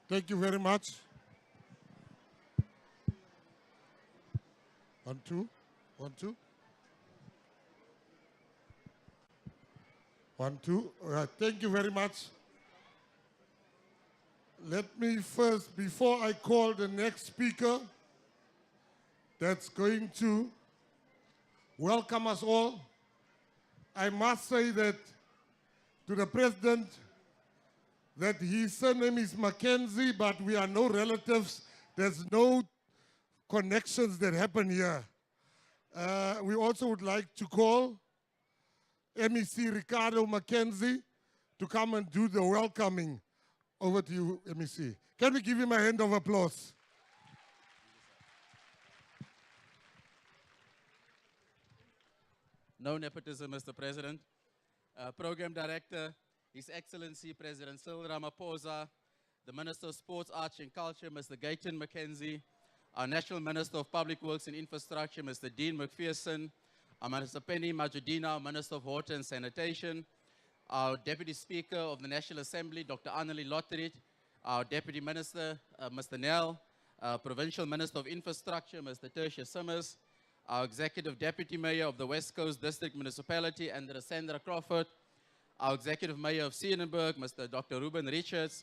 Thank you very much. 1, 2, 1, 2. 1, 2. All right, thank you very much. Let me first, before I call the next speaker that's going to welcome us all, I must say that to the President that his surname is Mackenzie, but we are no relatives. There's no connections that happen here. We also would like to call MEC Ricardo Mackenzie to come and do the welcoming. Over to you, MEC. Can we give him a hand of applause? No nepotism, Mr. President. Program Director, His Excellency President Cyril Ramaphosa, the Minister of Sports, Arts and Culture, Mr. Gayton McKenzie, our National Minister of Public Works and Infrastructure, Mr. Dean McPherson, our Minister Penny Majudina, our Minister of Water and Sanitation, our Deputy Speaker of the National Assembly, Dr. Annelie Lotterit, our Deputy Minister, Mr. Nell, Provincial Minister of Infrastructure, Mr. Tertia Simmers, our Executive Deputy Mayor of the West Coast District Municipality, Andra Sandra Crawford, our Executive Mayor of Sierenburg, Mr. Dr. Ruben Richards,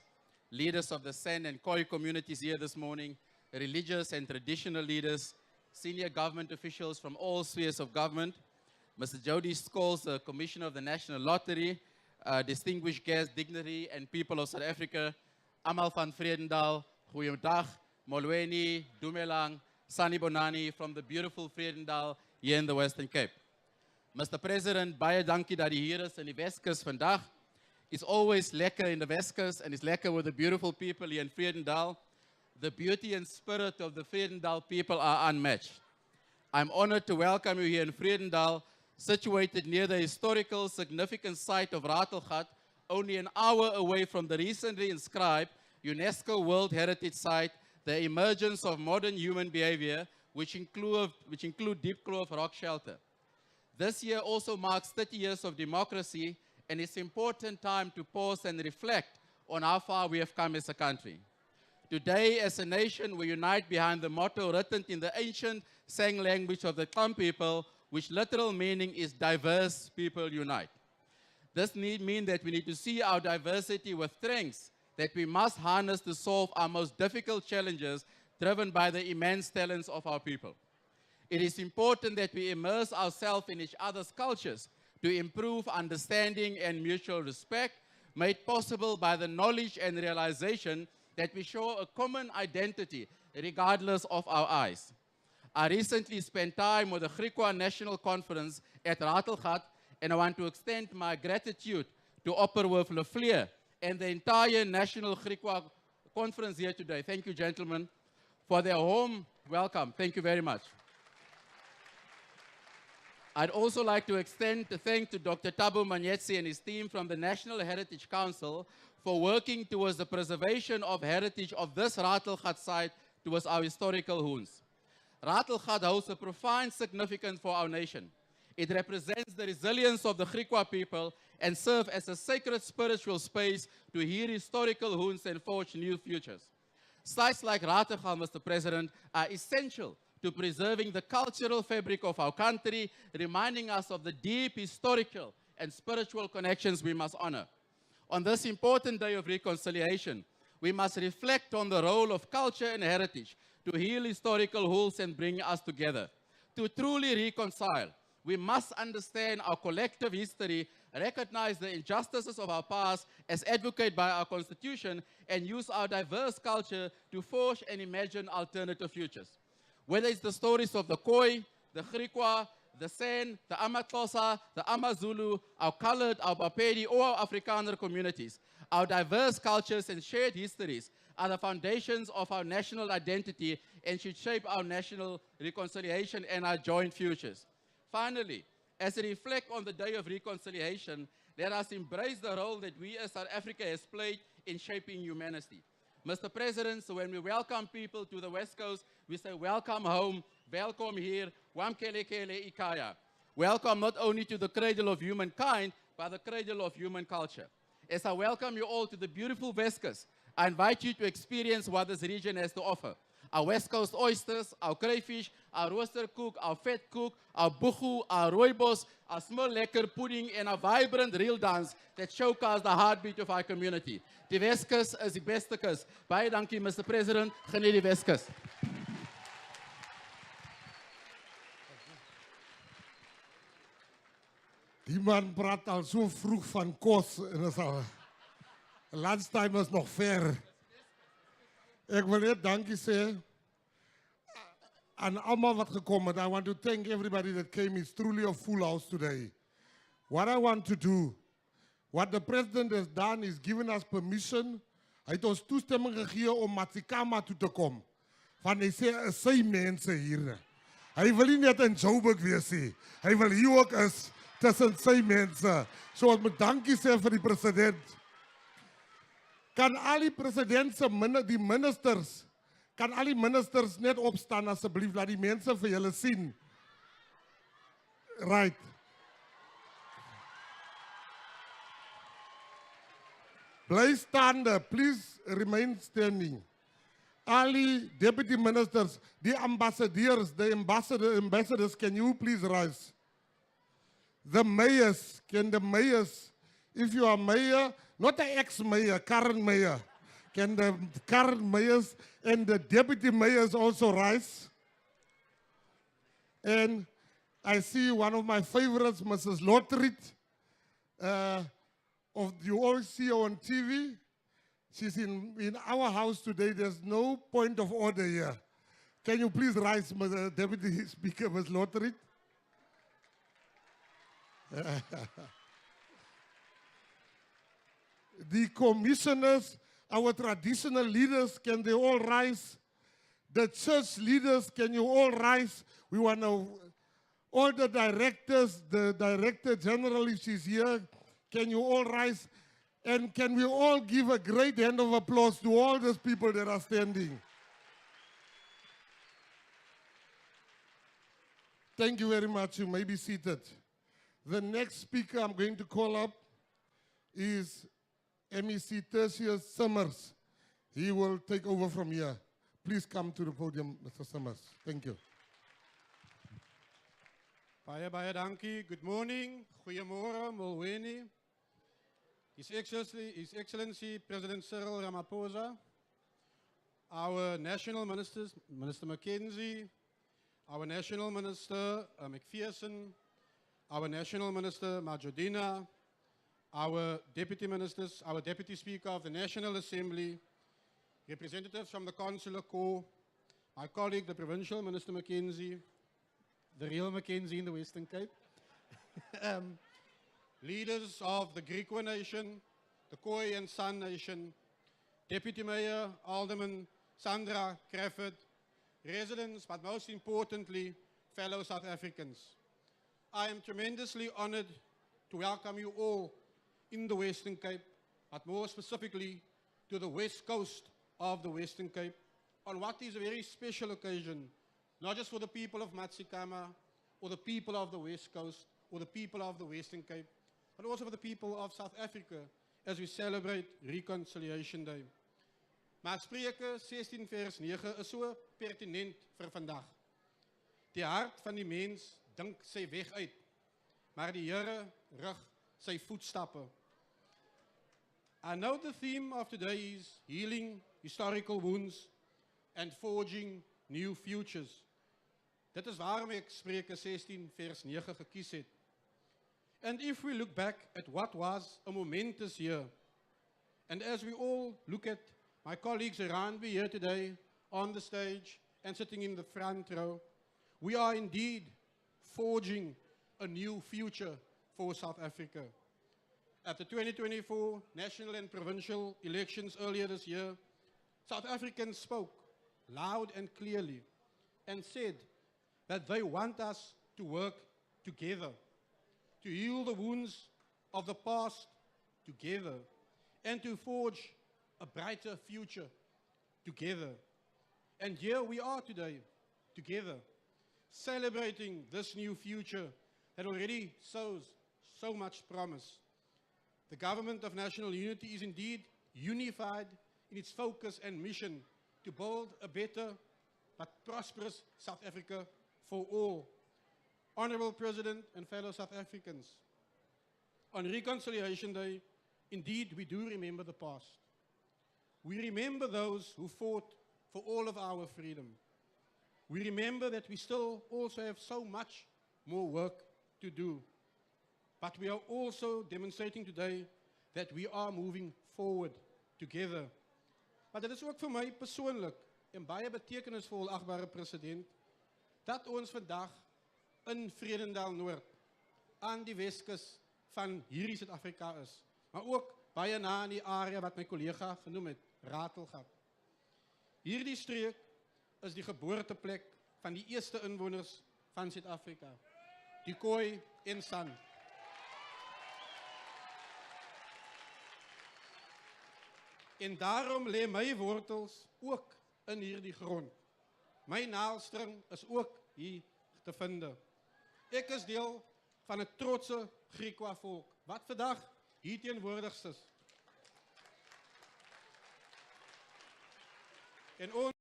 leaders of the San and Khoi communities here this morning, religious and traditional leaders, senior government officials from all spheres of government, Mr. Jody Scholes, the Commissioner of the National Lottery, distinguished guests, dignitary and people of South Africa, Amal van Vredendal, Goeiedag, Molweni, Dumelang, Sani Bonani from the beautiful Vredendal here in the Western Cape. Mr. President, baie dankie dat u hier is in die Weskus vandag. It's always lekker in the Weskus and it's lekker with the beautiful people here in Vredendal. The beauty and spirit of the Vredendal people are unmatched. I'm honored to welcome you here in Vredendal, situated near the historical significant site of Ratelgat, only an hour away from the recently inscribed UNESCO World Heritage Site, the emergence of modern human behavior, which include Deep Kloof Rock Shelter. This year also marks 30 years of democracy, and it's important time to pause and reflect on how far we have come as a country. Today, as a nation, we unite behind the motto written in the ancient Sang language of the Kham people, which literal meaning is diverse people unite. This means that we need to see our diversity with strengths that we must harness to solve our most difficult challenges driven by the immense talents of our people. It is important that we immerse ourselves in each other's cultures to improve understanding and mutual respect, made possible by the knowledge and realization that we share a common identity regardless of our eyes. I recently spent time with the Griqua National Conference at Ratelgat, and I want to extend my gratitude to Opperhof Lefleur and the entire National Griqua Conference here today. Thank you, gentlemen, for their warm welcome. Thank you very much. I'd also like to extend a thank to Dr. Thabo Manyetsi and his team from the National Heritage Council for working towards the preservation of heritage of this Ratelgat site towards our historical hoons. Ratelgat holds a profound significance for our nation. It represents the resilience of the Griqua people and serves as a sacred spiritual space to hear historical hoons and forge new futures. Sites like Ratelgat, Mr. President, are essential to preserving the cultural fabric of our country, reminding us of the deep historical and spiritual connections we must honor. On this important day of reconciliation, we must reflect on the role of culture and heritage to heal historical wounds and bring us together. To truly reconcile, we must understand our collective history, recognize the injustices of our past as advocated by our Constitution, and use our diverse culture to forge and imagine alternative futures. Whether it's the stories of the Khoi, the Griqua, the San, the Amatlosa, the Amazulu, our colored, our Bapedi, or our Afrikaner communities, our diverse cultures and shared histories are the foundations of our national identity and should shape our national reconciliation and our joint futures. Finally, as we reflect on the day of reconciliation, let us embrace the role that we as South Africa has played in shaping humanity. Mr. President, so when we welcome people to the West Coast, we say welcome home, welcome here, wamkelekele ikaya. Welcome not only to the cradle of humankind, but the cradle of human culture. As I welcome you all to the beautiful West Coast, I invite you to experience what this region has to offer. Our West Coast oysters, our crayfish, our roaster koek, our vet koek, our buchu, our rooibos, our small lekker pudding, and a vibrant reel dance that showcases the heartbeat of our community. Die Weskus is die beste kus. Baie dankie, Mr. President. Geniet die Weskus. Die man praat al so vroeg van kos en is al lunchtime is nog ver. Ek wil net dankie sê aan almal wat gekom het. I want to thank everybody that came. It's truly a full house today. What I want to do, what the president has done is given us permission. Hy het ons toestemming gegee om Matsikama toe te kom. Want hy sê, is sy mense hier. Hy wil nie net in Joburg wees nie. Hy wil hier ook is tussen sy mense. So ons moet dankie sê vir die president. Kan al die presidentse, die ministers, kan al die ministers net opstaan asseblief, laat die mense vir julle sien. Right. Bly staande, please remain standing. All the deputy ministers, the ambassadors, the ambassadors, can you please rise? The mayors, can the mayors, if you are mayor, not the ex-mayor, current mayor, can the current mayors and the deputy mayors also rise? And I see one of my favorites, Mrs. Lotrit, you always see her on TV. She's in our house today. There's no point of order here. Can you please rise, Deputy Speaker, Ms. Lotrit? The commissioners, our traditional leaders, can they all rise? The church leaders, can you all rise? We want to, all the directors, the Director General, if she's here, can you all rise? And can we all give a great hand of applause to all those people that are standing? Thank you very much. You may be seated. The next speaker I'm going to call up is MEC Tertius Summers. He will take over from here. Please come to the podium, Mr. Summers. Thank you. Baie dankie. Good morning. Goeiemôre, Molweni. His Excellency President Cyril Ramaphosa, our national ministers, Minister Mackenzie, our national minister McPherson, our national minister Majodina, our deputy ministers, our deputy speaker of the National Assembly, representatives from the Consular Corps, my colleague, the provincial minister Mackenzie, the real Mackenzie in the Western Cape, leaders of the Griqua Nation, the Khoi and San Nation, Deputy Mayor Alderman Sandra Crawford, residents, but most importantly, fellow South Africans. I am tremendously honored to welcome you all in the Western Cape, but more specifically to the west coast of the Western Cape, on what is a very special occasion, not just for the people of Matsikama, or the people of the West Coast, or the people of the Western Cape, but also for the people of South Africa as we celebrate Reconciliation Day. Maar Spreuke 16 vers 9 is so pertinent vir vandag. Die hart van die mens dink sy weg uit, maar die Here rig sy voetstappe. I know the theme of today is healing historical wounds and forging new futures. Dit is waarom ek Spreuke 16 vers 9 gekies het. And if we look back at what was a momentous year, and as we all look at my colleagues around me here today on the stage and sitting in the front row, we are indeed forging a new future for South Africa. At the 2024 national and provincial elections earlier this year, South Africans spoke loud and clearly and said that they want us to work together, to heal the wounds of the past together, and to forge a brighter future together. And here we are today, together, celebrating this new future that already shows so much promise. The Government of National Unity is indeed unified in its focus and mission to build a better but prosperous South Africa for all. Honorable President and fellow South Africans, on Reconciliation Day, indeed we do remember the past. We remember those who fought for all of our freedom. We remember that we still also have so much more work to do. But we are also demonstrating today that we are moving forward together. Maar dit is ook vir my persoonlik en baie betekenisvol, agbare president, dat ons vandag in Vredendal Noord aan die Weskus van hierdie Suid-Afrika is, maar ook baie na in die area wat my kollega genoem het, Ratelgat. Hierdie streek is die geboorteplek van die eerste inwoners van Suid-Afrika, die Khoi en San. En daarom lê my wortels ook in hierdie grond. My naaldstring is ook hier te vind. Ek is deel van 'n trotse Griekwa volk, wat vandag hier teenwoordig is. En ons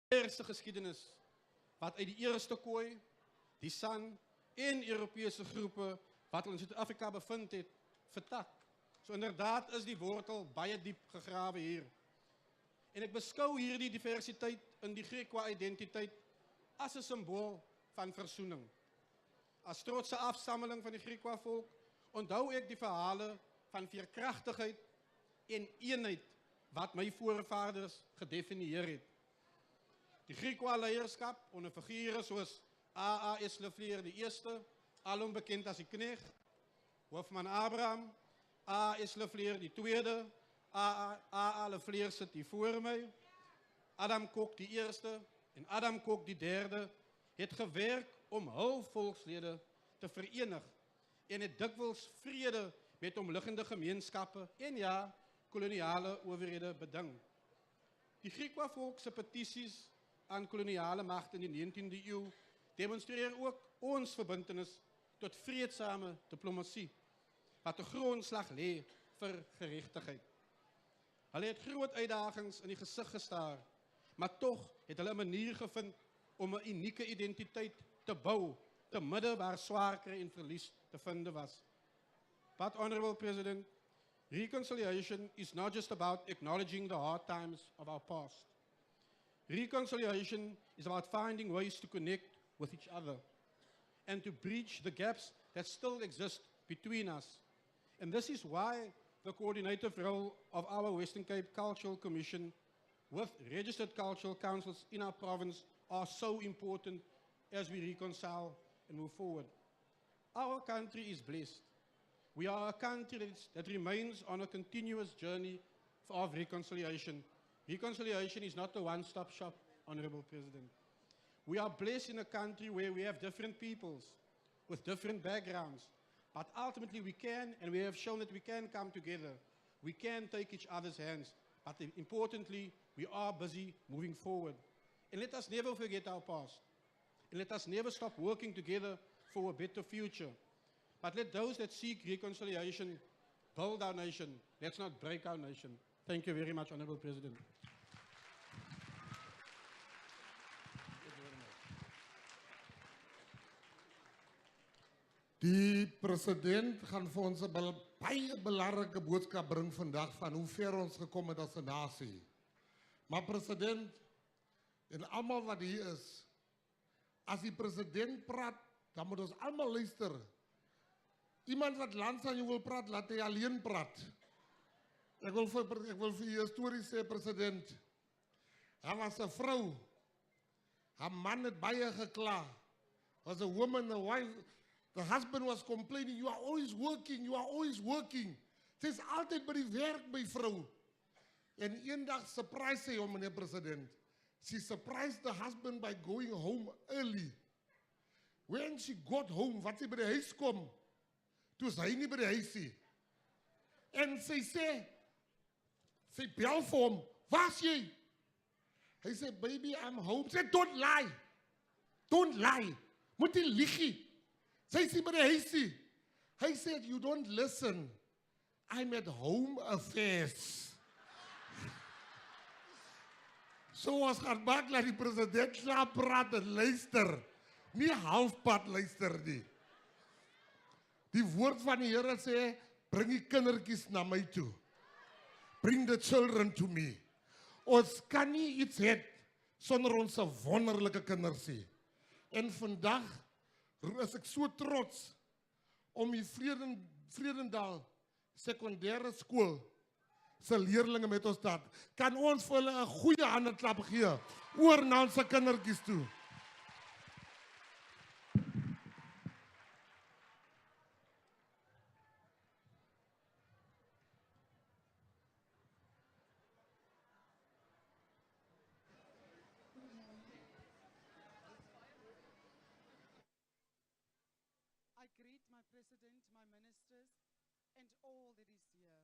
eerste geskiedenis, wat uit die eerste Khoi, die San en Europese groepe, wat in Suid-Afrika bevind het, vertak. So inderdaad is die wortel baie diep gegrawe hier. En ek beskou hierdie diversiteit in die Griekwa identiteit as 'n simbool van versoening. As trotse afstammeling van die Griekwa volk, onthou ek die verhale van veerkragtigheid en eenheid wat my voorvaders gedefinieer het. Die Griekwa leierskap onder figure soos A.A. Eslefleer die eerste, alom bekend as die Knecht, Hoofman Abraham, A. Eslefleer die tweede, A.A. Lefleer sit hier voor my, Adam Kok die eerste en Adam Kok die derde, het gewerk om hul volkslede te verenig en het dikwels vrede met omliggende gemeenskappe en ja, koloniale owerhede beding. Die Griekwa volk se petisies aan koloniale magte in die 19de eeu demonstreer ook ons verbintenis tot vreedsame diplomatie, wat 'n grondslag lê vir geregtigheid. Hulle het groot uitdagings in die gesig gestaar, maar tog het hulle 'n manier gevind om 'n unieke identiteit te bou, te midde waar swaar kry en verlies te vind was. But Honorable President, reconciliation is not just about acknowledging the hard times of our past. Reconciliation is about finding ways to connect with each other and to bridge the gaps that still exist between us. And this is why the coordinative role of our Western Cape Cultural Commission with registered cultural councils in our province are so important as we reconcile and move forward. Our country is blessed. We are a country that remains on a continuous journey of reconciliation. Reconciliation is not a one-stop shop, Honorable President. We are blessed in a country where we have different peoples with different backgrounds, but ultimately we can, and we have shown that we can come together. We can take each other's hands, but importantly, we are busy moving forward. And let us never forget our past. And let us never stop working together for a better future. But let those that seek reconciliation build our nation. Let's not break our nation. Thank you very much, Honorable President. Die president gaan vir ons 'n baie belangrike boodskap bring vandag van hoe ver ons gekom het as 'n nasie. Maar president en almal wat hier is, as die president praat, dan moet ons almal luister. Iemand wat langs aan jou wil praat, laat hy alleen praat. Ek wil vir jou 'n storie sê, president. Daar was 'n vrou. Haar man het baie gekla. Was a woman, a wife. The husband was complaining, you are always working, you are always working. Sy is altyd by die werk, my vrou. En eendag surprise sy hom, meneer president. She surprised the husband by going home early. When she got home, wat sy by die huis kom, toe is hy nie by die huis nie. En sy sê, sy bel vir hom, waar is jy? Hy sê, baby, I'm home. Sy sê, don't lie. Don't lie. Moet jy lieg. Sy sê by die huis nie. Hy sê, you don't listen. I'm at home affairs. So ons gaan maak dat die president klaar praat en luister. Nie halfpad luister nie. Die woord van die Here sê, bring die kindertjies na my toe. Bring the children to me. Ons kan nie iets hê sonder ons wonderlike kinders nie. En vandag is ek so trots om die Vredendal sekondêre skool se leerlinge met ons te. Kan ons vir hulle 'n goeie handeklap gee oor na ons kindertjies toe. I greet my president, my ministers, and all that is here.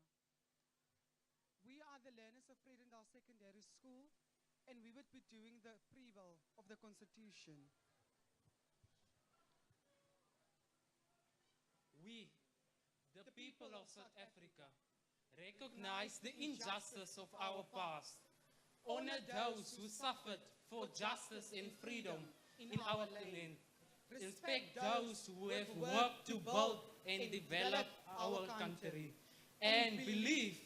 We are the learners of Vredendal Secondary School, and we would be doing the preamble of the Constitution. We, the people of South Africa, recognize the injustice of our past, honor those who suffered for justice and freedom in our land, respect those who have worked to build and develop our country, and believe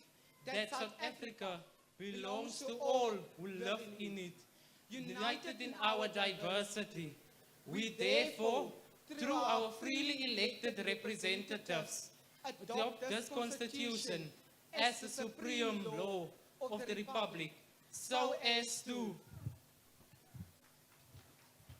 that South Africa belongs to all who live in it. United in our diversity, we therefore, through our freely elected representatives, adopt this Constitution as the supreme law of the Republic, so as to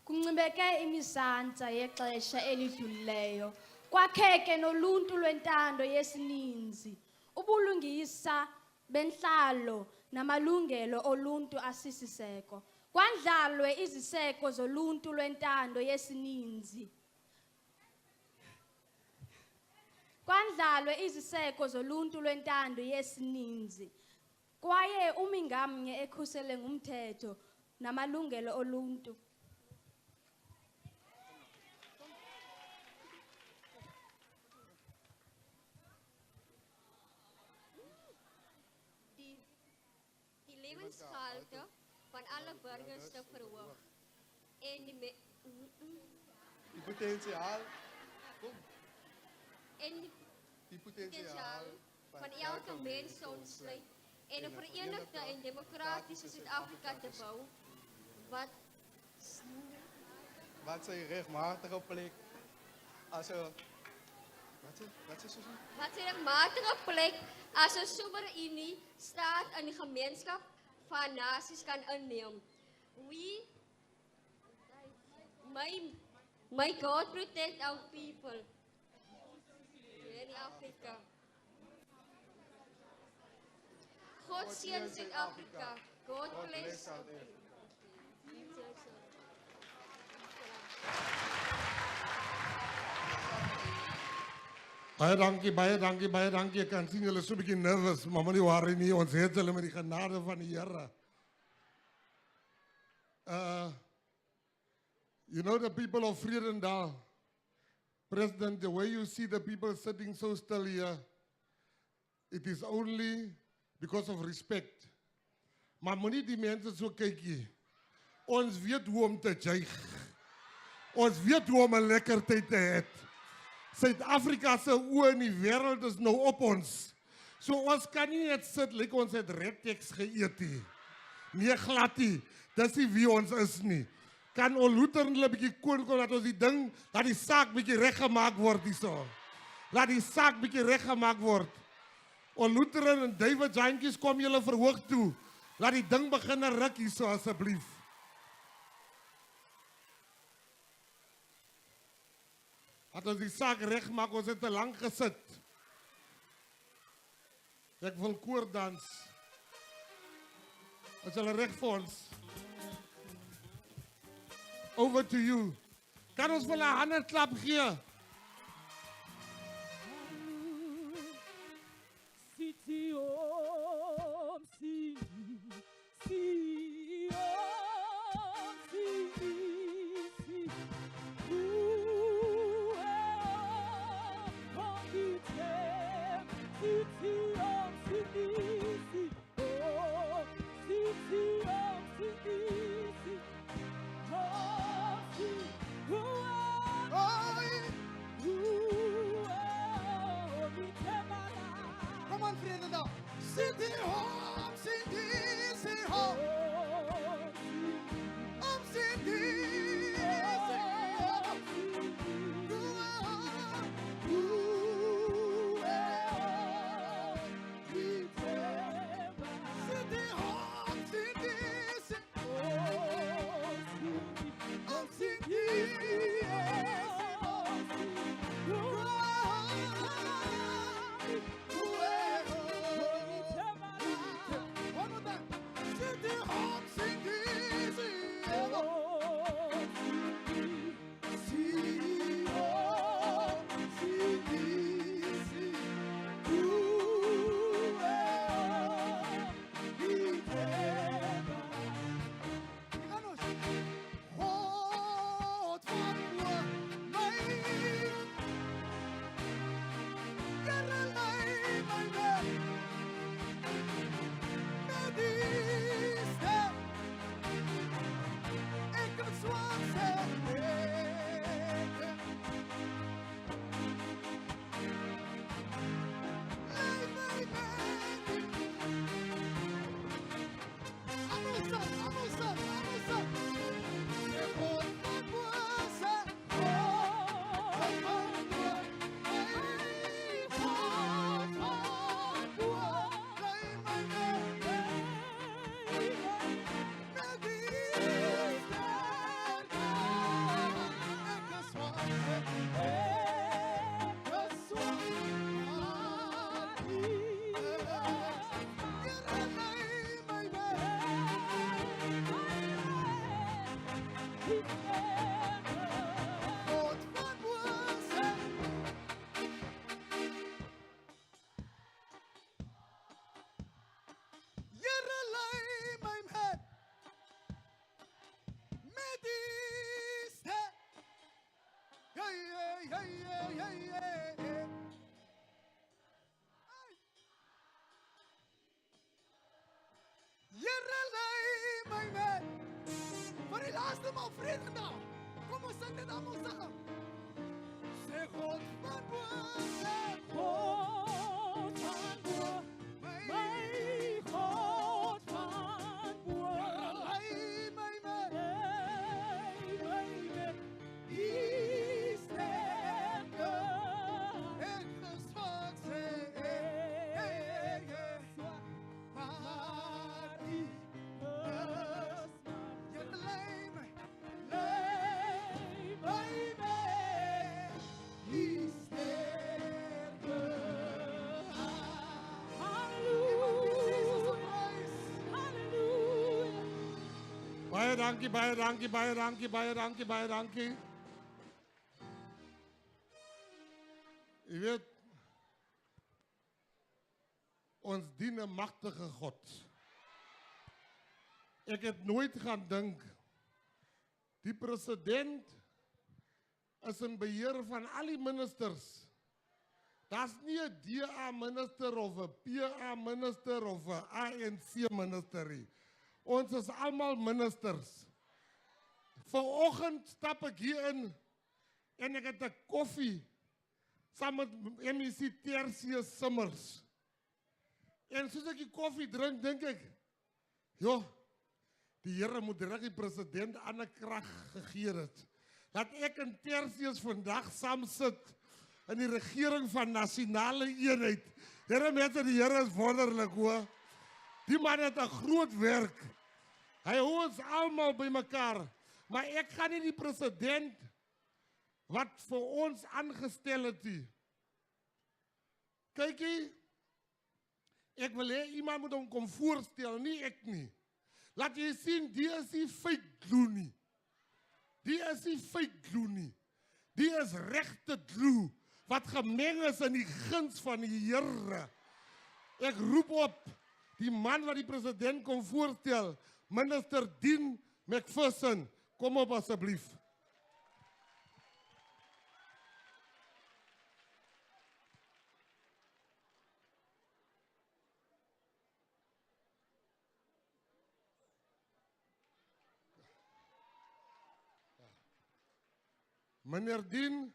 Kuncibeke imisantsa yexesha elidlulileyo kwakheke noluntu lwentando yesininzi ubulungisa benhlalo namalungelo oluntu asisiseko kwandlalwe iziseko zoluntu lwentando yesininzi kwandlalwe iziseko zoluntu lwentando yesininzi kwaye umingamnye ekhusele ngumthetho namalungelo oluntu levensgehalte van alle burgers te verhoog en die potentiaal van elke mens te ontsluit en 'n verenigde en democratische Suid-Afrika te bou wat sy regmatige plek as 'n wat sy regmatige plek as 'n soewereine staat in die gemeenskap van nasies kan inneem. May God protect our people in Afrika. God seën Suid-Afrika. God bless South Africa. Baie dankie. Ek kan sien julle so 'n bietjie nervous, maar moenie worry nie, ons het julle met die genade van die Here. You know the people of Vredendal, President, the way you see the people sitting so still here, it is only because of respect. Maar moenie die mense so kykie. Ons weet hoe om te juig. Ons weet hoe om 'n lekker tyd te hê. Suid-Afrika se oë in die wêreld is nou op ons. So ons kan nie net sit like ons het red text geëet nie. Nee, glad nie. Dis nie wie ons is nie. Kan ons Luther 'n bietjie kon dat ons die ding, dat die saak bietjie reggemaak word hierso. Laat die saak bietjie reggemaak word. Ons Luther en David Jantjies kom julle verhoog toe. Laat die ding begin ruk hierso asseblief. Laat ons die saak regmaak, ons het te lank gesit. Ek wil koordans. Is hulle reg vir ons? Over to you. Kan ons vir 'n handeklap gee? Asnemaal Vredendal. Kom ons sing dit almal saam. Sê God van bo, God van bo, my God van bo. Lei my, is sterker. Ek geswak sê, maar die is jy lei my, is sterker. Baie dankie, baie dankie, baie dankie, baie dankie, baie dankie. Jy weet, ons dien 'n magtige God. Ek het nooit gaan dink die president is in beheer van al die ministers. Daar's nie 'n DA minister of 'n PA minister of 'n ANC minister nie. Ons is almal ministers. Vanoggend stap ek hier in en ek het 'n koffie saam met MEC Tertius Simmers. En soos ek die koffie drink, dink ek, joh, die Here moet direk die president aan 'n krag gegee het. Dat ek en Tertius vandag saam sit in die regering van nasionale eenheid. Here mense, die Here is wonderlik hoor. Die man het 'n groot werk. Hy hou ons almal bymekaar. Maar ek gaan nie die president wat vir ons aangestel het nie. Kykie, ek wil hê iemand moet hom kom voorstel, nie ek nie. Laat jy sien, die is nie fake glue nie. Die is nie fake glue nie. Die is regte glue wat gemeng is in die guns van die Here. Ek roep op die man wat die president kom voorstel, Minister Dean McPherson, kom op asseblief. Meneer Dean,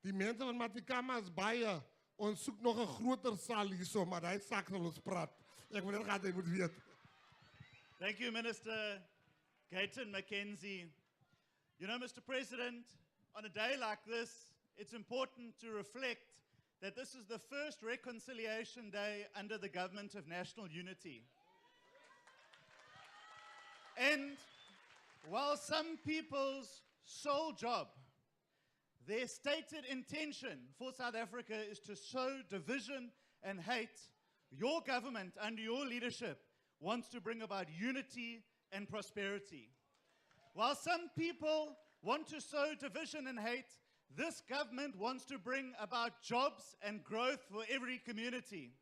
die mense van Matikama is baie. Ons soek nog 'n groter saal hierso, maar hy sak sal ons praat. Ek wil net gehad hy moet weet. Thank you, Minister Gayton Mackenzie. You know, Mr. President, on a day like this, it's important to reflect that this is the first reconciliation day under the government of national unity. And while some people's sole job, their stated intention for South Africa is to sow division and hate, your government, under your leadership, wants to bring about unity and prosperity. While some people want to sow division and hate, this government wants to bring about jobs and growth for every community.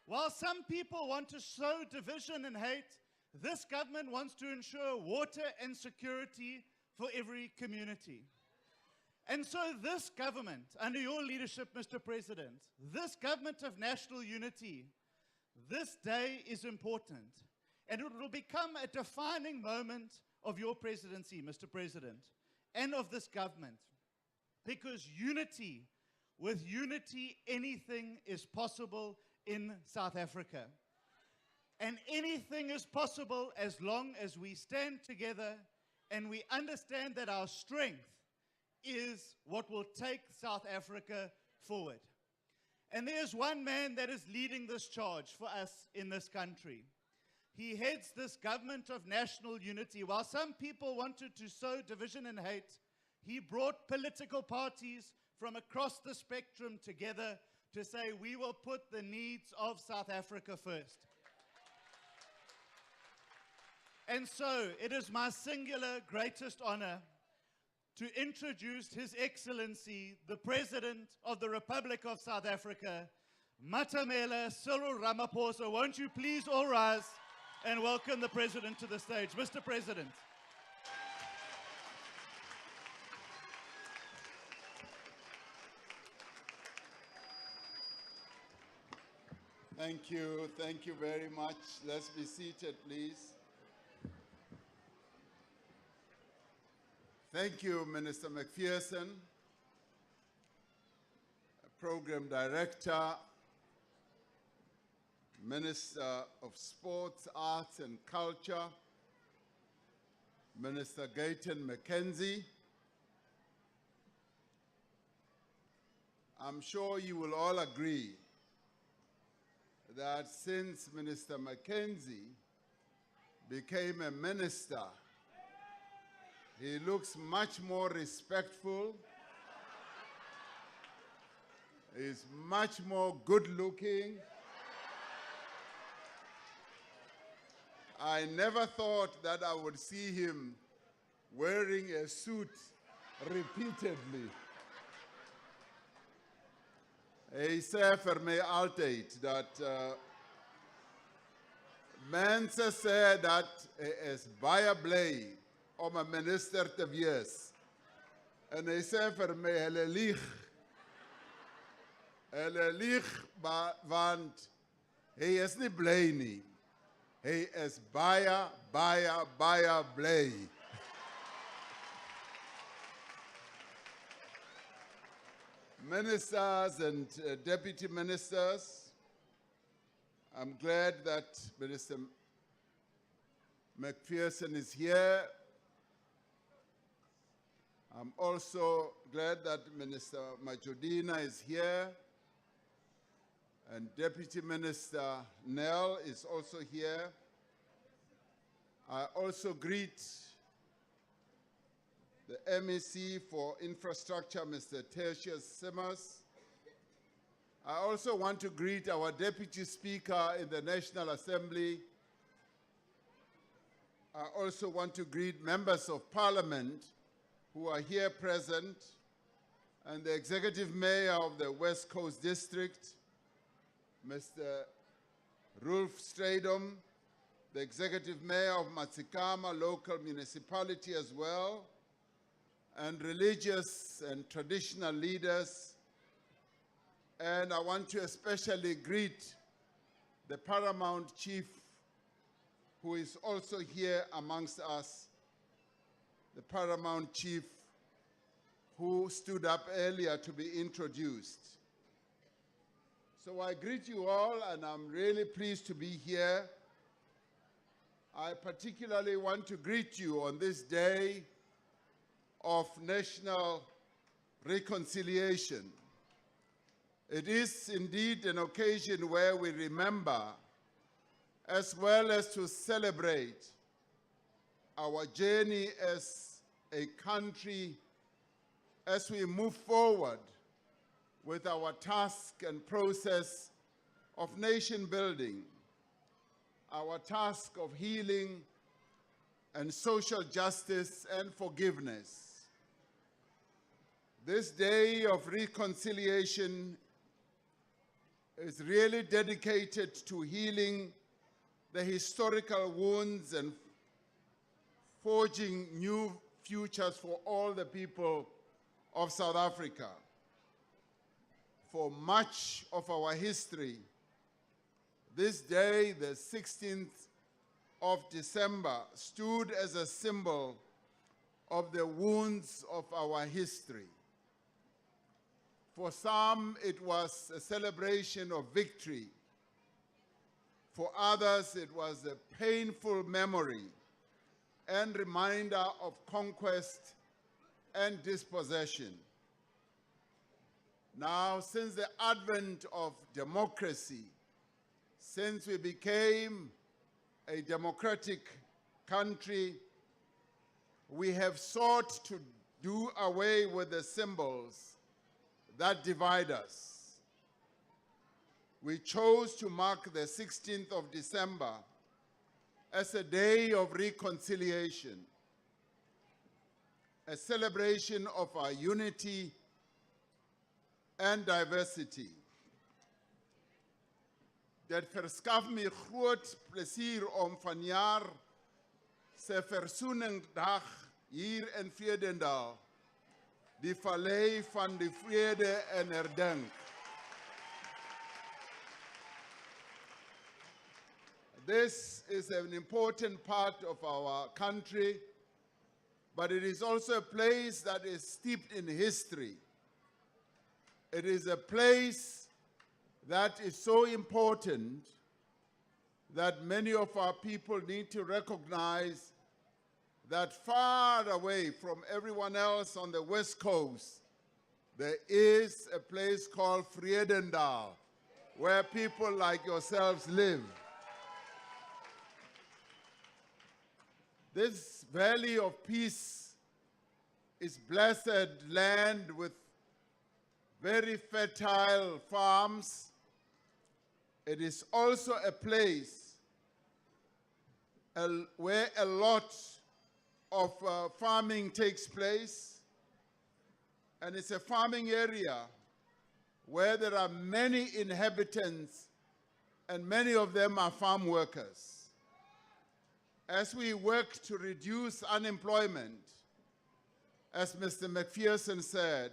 While some people want to sow division and hate, this government wants to ensure water and security for every community. And so this government, under your leadership, Mr. President, this government of national unity, this day is important. And it will become a defining moment of your presidency, Mr. President, and of this government. Because unity, with unity, anything is possible in South Africa. And anything is possible as long as we stand together and we understand that our strength is what will take South Africa forward. And there's one man that is leading this charge for us in this country. He heads this government of national unity. While some people wanted to sow division and hate, he brought political parties from across the spectrum together to say we will put the needs of South Africa first. And so it is my singular greatest honor to introduce His Excellency, the President of the Republic of South Africa, Matamela Cyril Ramaphosa. Won't you please all rise and welcome the President to the stage. Mr. President. Thank you very much. Let's be seated, please. Thank you, Minister McPherson, Program Director, Minister of Sports, Arts and Culture, Minister Gayton McKenzie. I'm sure you will all agree that since Minister McKenzie became a minister, he looks much more respectful, he's much more good-looking. I never thought that I would see him wearing a suit repeatedly. Hy sê vir my altyd dat mense sê dat hy is baie bly om 'n minister te wees. En hy sê vir my hulle lieg. Hulle lieg want hy is nie bly nie. Hy is baie, baie, baie bly. Ministers and deputy ministers, I'm glad that Minister McPherson is here. I'm also glad that Minister Majodina is here, and Deputy Minister Nell is also here. I also greet the MEC for Infrastructure, Mr. Tertius Simmers. I also want to greet our Deputy Speaker in the National Assembly. I also want to greet members of Parliament who are here present, and the Executive Mayor of the West Coast District, Mr. Rolf Stradom, the Executive Mayor of Matsikama Local Municipality as well, and religious and traditional leaders. And I want to especially greet the Paramount Chief, who is also here amongst us, the Paramount Chief who stood up earlier to be introduced. So I greet you all, and I'm really pleased to be here. I particularly want to greet you on this day of national reconciliation. It is indeed an occasion where we remember, as well as to celebrate, our journey as a country as we move forward with our task and process of nation building, our task of healing and social justice and forgiveness. This day of reconciliation is really dedicated to healing the historical wounds and forging new futures for all the people of South Africa. For much of our history, this day, the 16th of December, stood as a symbol of the wounds of our history. For some, it was a celebration of victory. For others, it was a painful memory and reminder of conquest and dispossession. Now, since the advent of democracy, since we became a democratic country, we have sought to do away with the symbols that divide us. We chose to mark the 16th of December as a day of reconciliation, a celebration of our unity and diversity. Dit verskaf my groot plesier om vanjaar se versoeningdag hier in Vredendal, die vallei van die vrede en herdenk. This is an important part of our country, but it is also a place that is steeped in history. It is a place that is so important that many of our people need to recognize that far away from everyone else on the West Coast, there is a place called Vredendal, where people like yourselves live. This valley of peace is blessed land with very fertile farms. It is also a place where a lot of farming takes place. And it's a farming area where there are many inhabitants, and many of them are farm workers. As we work to reduce unemployment, as Mr. McPherson said,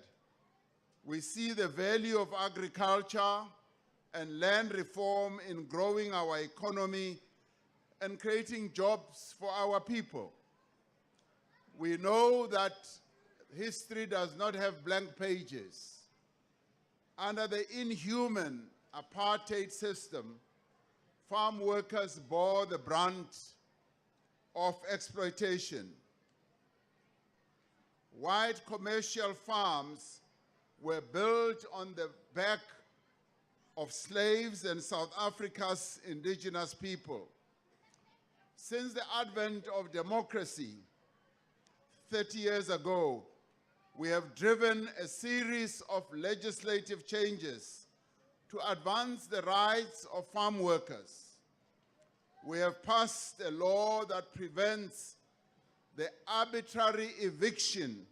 we see the value of agriculture and land reform in growing our economy and creating jobs for our people. We know that history does not have blank pages. Under the inhuman apartheid system, farm workers bore the brunt of exploitation. White commercial farms were built on the back of slaves and South Africa's indigenous people. Since the advent of democracy 30 years ago, we have driven a series of legislative changes to advance the rights of farm workers. We have passed a law that prevents the arbitrary eviction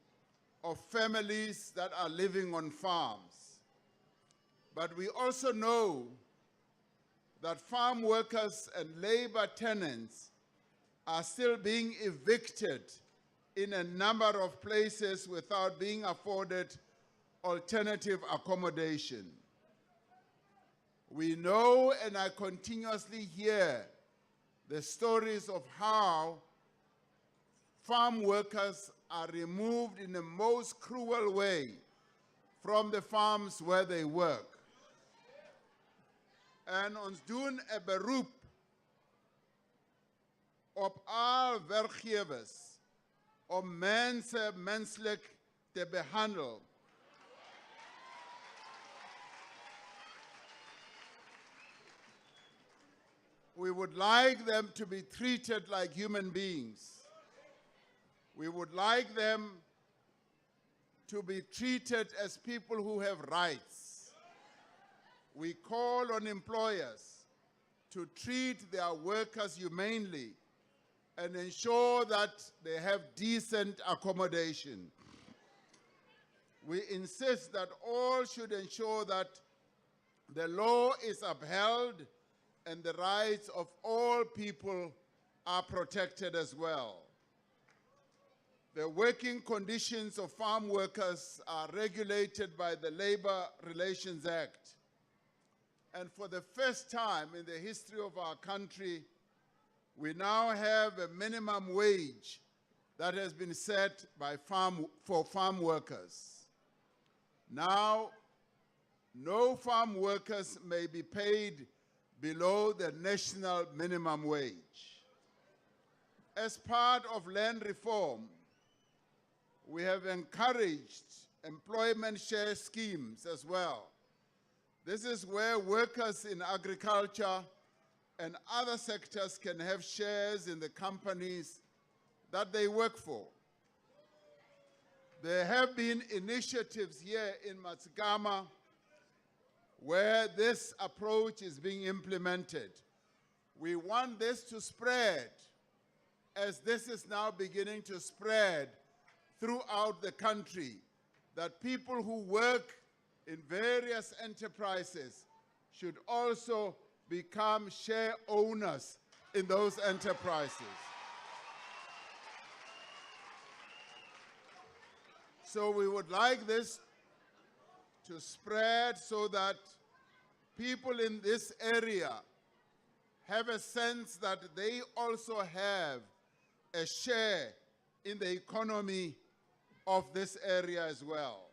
of families that are living on farms. But we also know that farm workers and labor tenants are still being evicted in a number of places without being afforded alternative accommodation. We know, and I continuously hear the stories of how farm workers are removed in the most cruel way from the farms where they work. En ons doen 'n beroep op al werkgewers om mense menslik te behandel. We would like them to be treated like human beings. We would like them to be treated as people who have rights. We call on employers to treat their workers humanely and ensure that they have decent accommodation. We insist that all should ensure that the law is upheld and the rights of all people are protected as well. The working conditions of farm workers are regulated by the Labor Relations Act. And for the first time in the history of our country, we now have a minimum wage that has been set for farm workers. Now, no farm workers may be paid below the national minimum wage. As part of land reform, we have encouraged employment share schemes as well. This is where workers in agriculture and other sectors can have shares in the companies that they work for. There have been initiatives here in Matsigama where this approach is being implemented. We want this to spread, as this is now beginning to spread throughout the country, that people who work in various enterprises should also become share owners in those enterprises. So we would like this to spread so that people in this area have a sense that they also have a share in the economy of this area as well.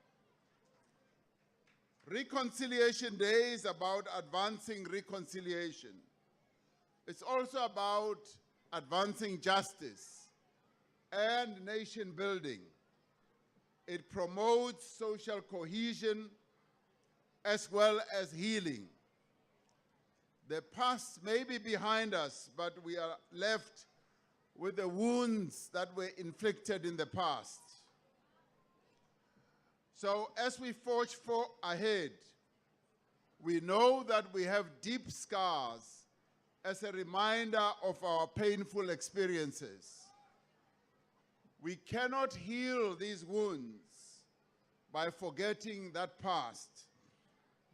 Reconciliation Day is about advancing reconciliation. It's also about advancing justice and nation building. It promotes social cohesion as well as healing. The past may be behind us, but we are left with the wounds that were inflicted in the past. So as we forge ahead, we know that we have deep scars as a reminder of our painful experiences. We cannot heal these wounds by forgetting that past.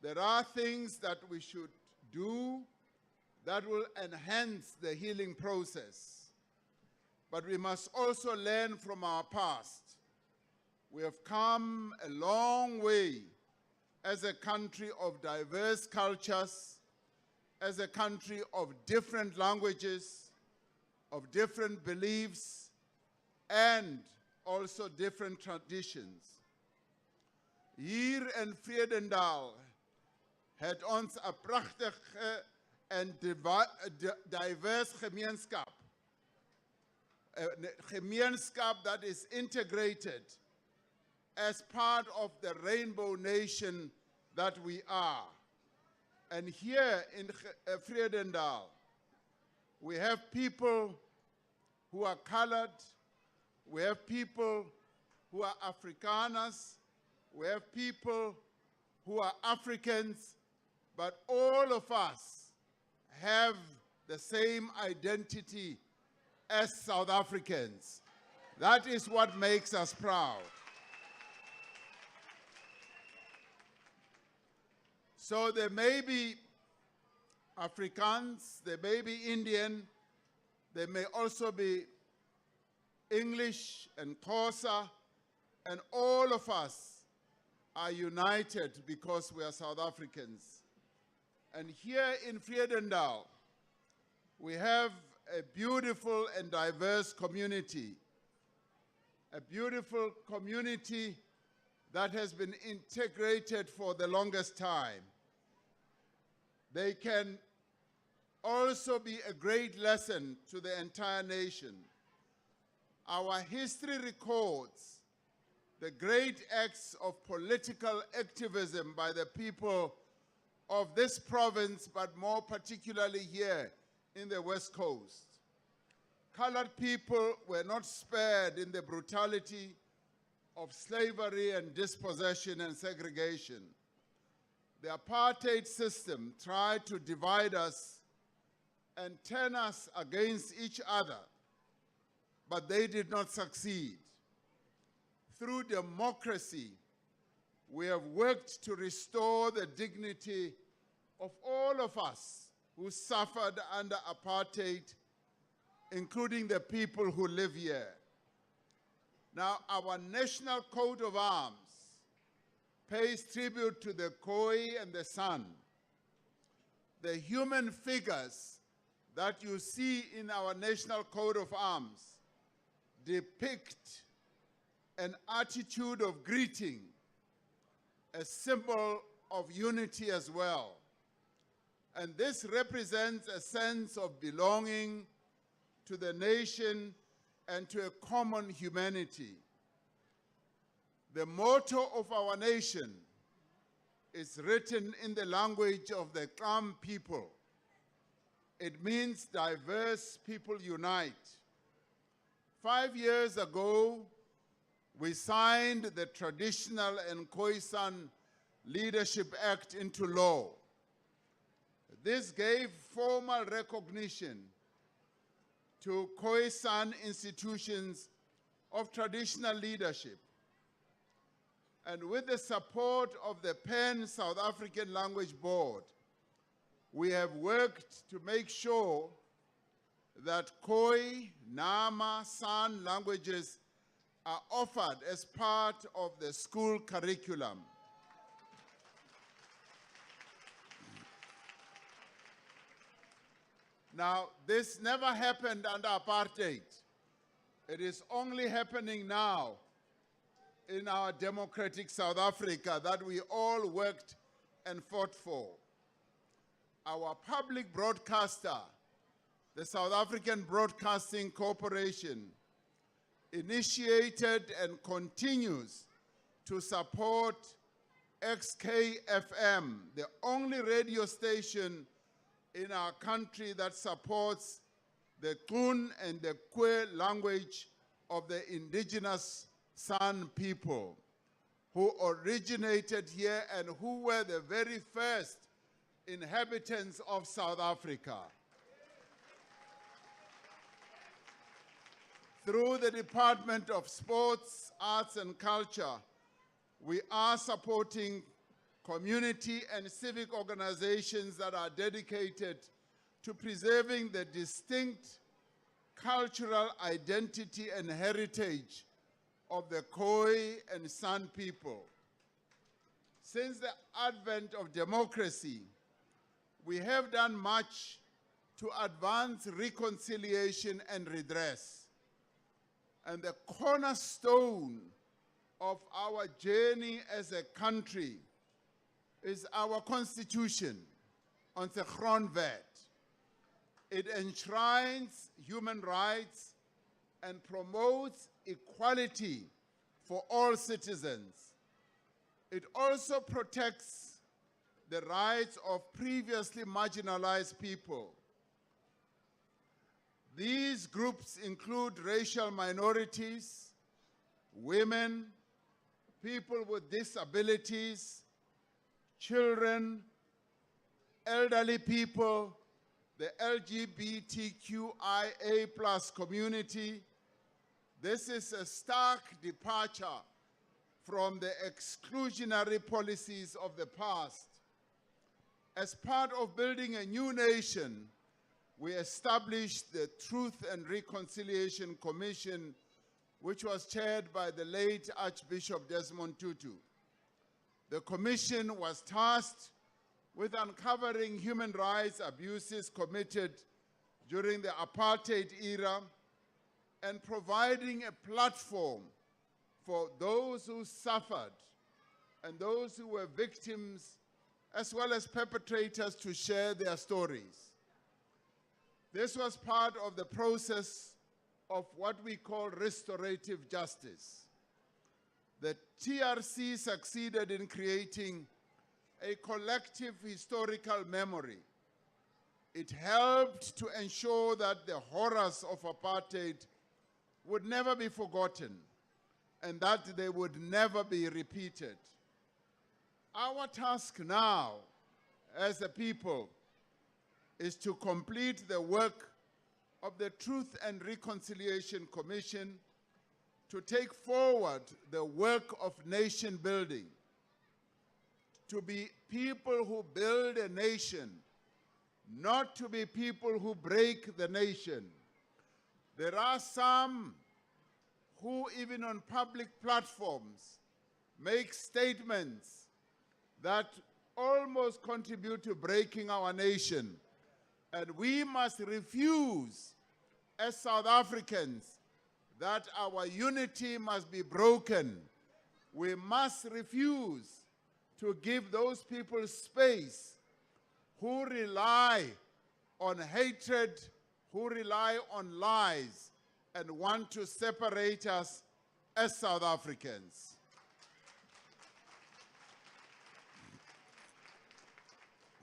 There are things that we should do that will enhance the healing process. But we must also learn from our past. We have come a long way as a country of diverse cultures, as a country of different languages, of different beliefs, and also different traditions. Hier in Vredendal het ons 'n pragtige en diverse gemeenskap. 'n Gemeenskap that is integrated as part of the rainbow nation that we are. And here in Vredendal, we have people who are colored, we have people who are Afrikaners, we have people who are Africans, but all of us have the same identity as South Africans. That is what makes us proud. So there may be Afrikaans, there may be Indian, there may also be English and Xhosa, and all of us are united because we are South Africans. And here in Vredendal, we have a beautiful and diverse community, a beautiful community that has been integrated for the longest time. They can also be a great lesson to the entire nation. Our history records the great acts of political activism by the people of this province, but more particularly here in the West Coast. Colored people were not spared in the brutality of slavery and dispossession and segregation. The apartheid system tried to divide us and turn us against each other, but they did not succeed. Through democracy, we have worked to restore the dignity of all of us who suffered under apartheid, including the people who live here. Now, our national coat of arms pays tribute to the Khoi and the Sun. The human figures that you see in our national coat of arms depict an attitude of greeting, a symbol of unity as well. And this represents a sense of belonging to the nation and to a common humanity. The motto of our nation is written in the language of the Kam people. It means diverse people unite. 5 years ago, we signed the Traditional and Khoisan Leadership Act into law. This gave formal recognition to Khoisan institutions of traditional leadership. And with the support of the Pan-South African Language Board, we have worked to make sure that Khoi, Nama, San languages are offered as part of the school curriculum. Now, this never happened under apartheid. It is only happening now in our democratic South Africa that we all worked and fought for. Our public broadcaster, the South African Broadcasting Corporation, initiated and continues to support XKFM, the only radio station in our country that supports the Kun and the Kwe language of the indigenous San people who originated here and who were the very first inhabitants of South Africa. Through the Department of Sports, Arts and Culture, we are supporting community and civic organizations that are dedicated to preserving the distinct cultural identity and heritage of the Khoi and San people. Since the advent of democracy, we have done much to advance reconciliation and redress. And the cornerstone of our journey as a country is our constitution, on the grondwet. It enshrines human rights and promotes equality for all citizens. It also protects the rights of previously marginalized people. These groups include racial minorities, women, people with disabilities, children, elderly people, the LGBTQIA+ community. This is a stark departure from the exclusionary policies of the past. As part of building a new nation, we established the Truth and Reconciliation Commission, which was chaired by the late Archbishop Desmond Tutu. The commission was tasked with uncovering human rights abuses committed during the apartheid era and providing a platform for those who suffered and those who were victims, as well as perpetrators, to share their stories. This was part of the process of what we call restorative justice. The TRC succeeded in creating a collective historical memory. It helped to ensure that the horrors of apartheid would never be forgotten and that they would never be repeated. Our task now as a people is to complete the work of the Truth and Reconciliation Commission, to take forward the work of nation building, to be people who build a nation, not to be people who break the nation. There are some who, even on public platforms, make statements that almost contribute to breaking our nation. And we must refuse, as South Africans, that our unity must be broken. We must refuse to give those people space who rely on hatred, who rely on lies, and want to separate us as South Africans.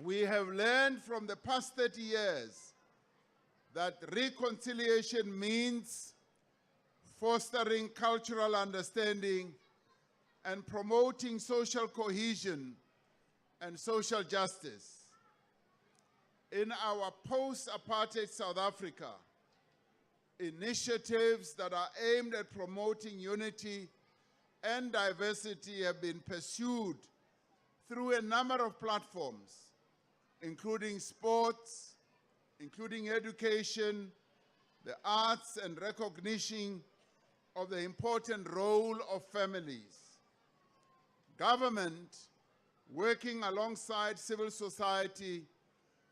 We have learned from the past 30 years that reconciliation means fostering cultural understanding and promoting social cohesion and social justice. In our post-apartheid South Africa, initiatives that are aimed at promoting unity and diversity have been pursued through a number of platforms, including sports, including education, the arts, and recognition of the important role of families. Government, working alongside civil society,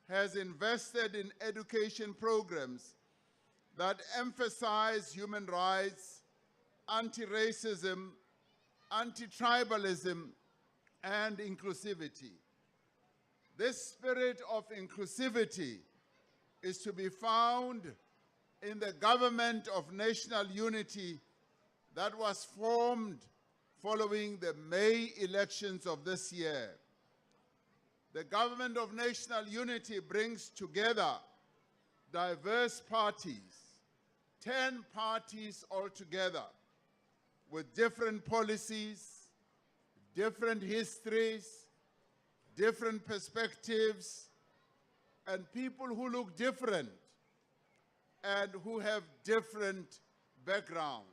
has invested in education programs that emphasize human rights, anti-racism, anti-tribalism, and inclusivity. This spirit of inclusivity is to be found in the Government of National Unity that was formed following the May elections of this year. The Government of National Unity brings together diverse parties, 10 parties altogether, with different policies, different histories, different perspectives, and people who look different and who have different backgrounds.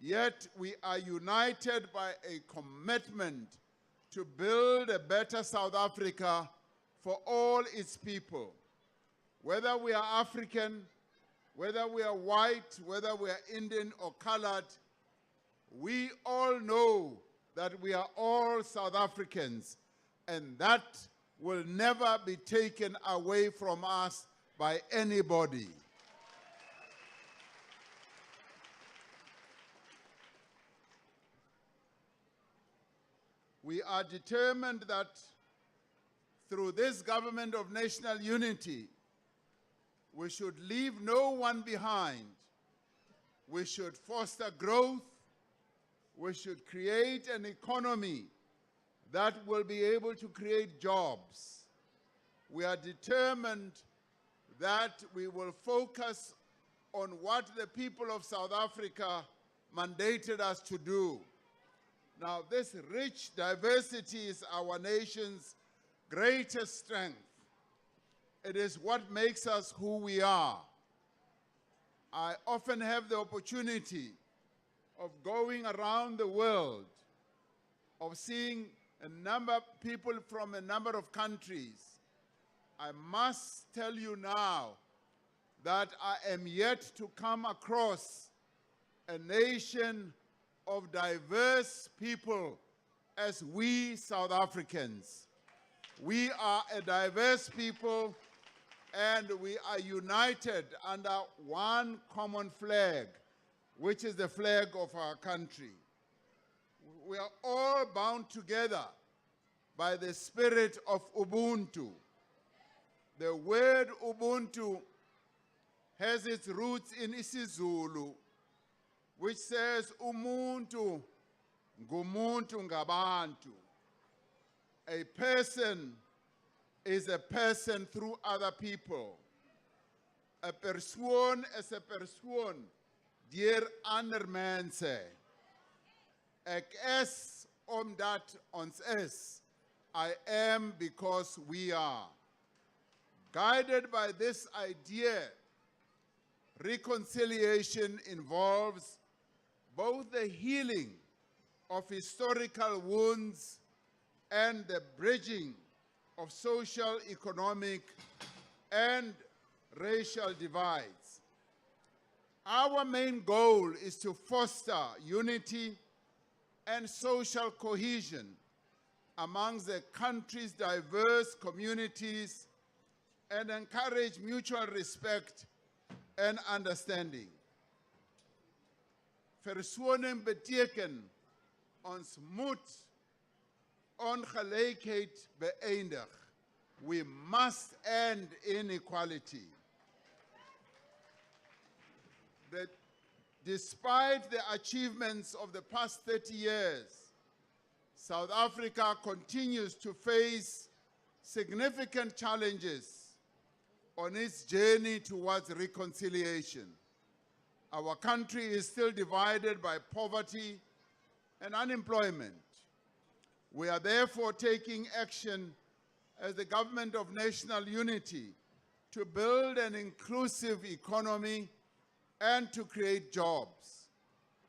Yet we are united by a commitment to build a better South Africa for all its people. Whether we are African, whether we are white, whether we are Indian or colored, we all know that we are all South Africans, and that will never be taken away from us by anybody. We are determined that through this Government of National Unity, we should leave no one behind. We should foster growth. We should create an economy that will be able to create jobs. We are determined that we will focus on what the people of South Africa mandated us to do. Now, this rich diversity is our nation's greatest strength. It is what makes us who we are. I often have the opportunity of going around the world, of seeing people from a number of countries. I must tell you now that I am yet to come across a nation of diverse people as we South Africans. We are a diverse people, and we are united under one common flag, which is the flag of our country. We are all bound together by the spirit of Ubuntu. The word Ubuntu has its roots in isiZulu, which says umuntu ngumuntu ngabantu. A person is a person through other people. A persoon is a persoon deur ander mense. Ek is omdat ons is. I am because we are. Guided by this idea, reconciliation involves both the healing of historical wounds and the bridging of social, economic, and racial divides. Our main goal is to foster unity and social cohesion amongst the country's diverse communities and encourage mutual respect and understanding. Versoening beteken ons moet ongelykheid beëindig. We must end inequality. Despite the achievements of the past 30 years, South Africa continues to face significant challenges on its journey towards reconciliation. Our country is still divided by poverty and unemployment. We are therefore taking action as the Government of National Unity to build an inclusive economy and to create jobs.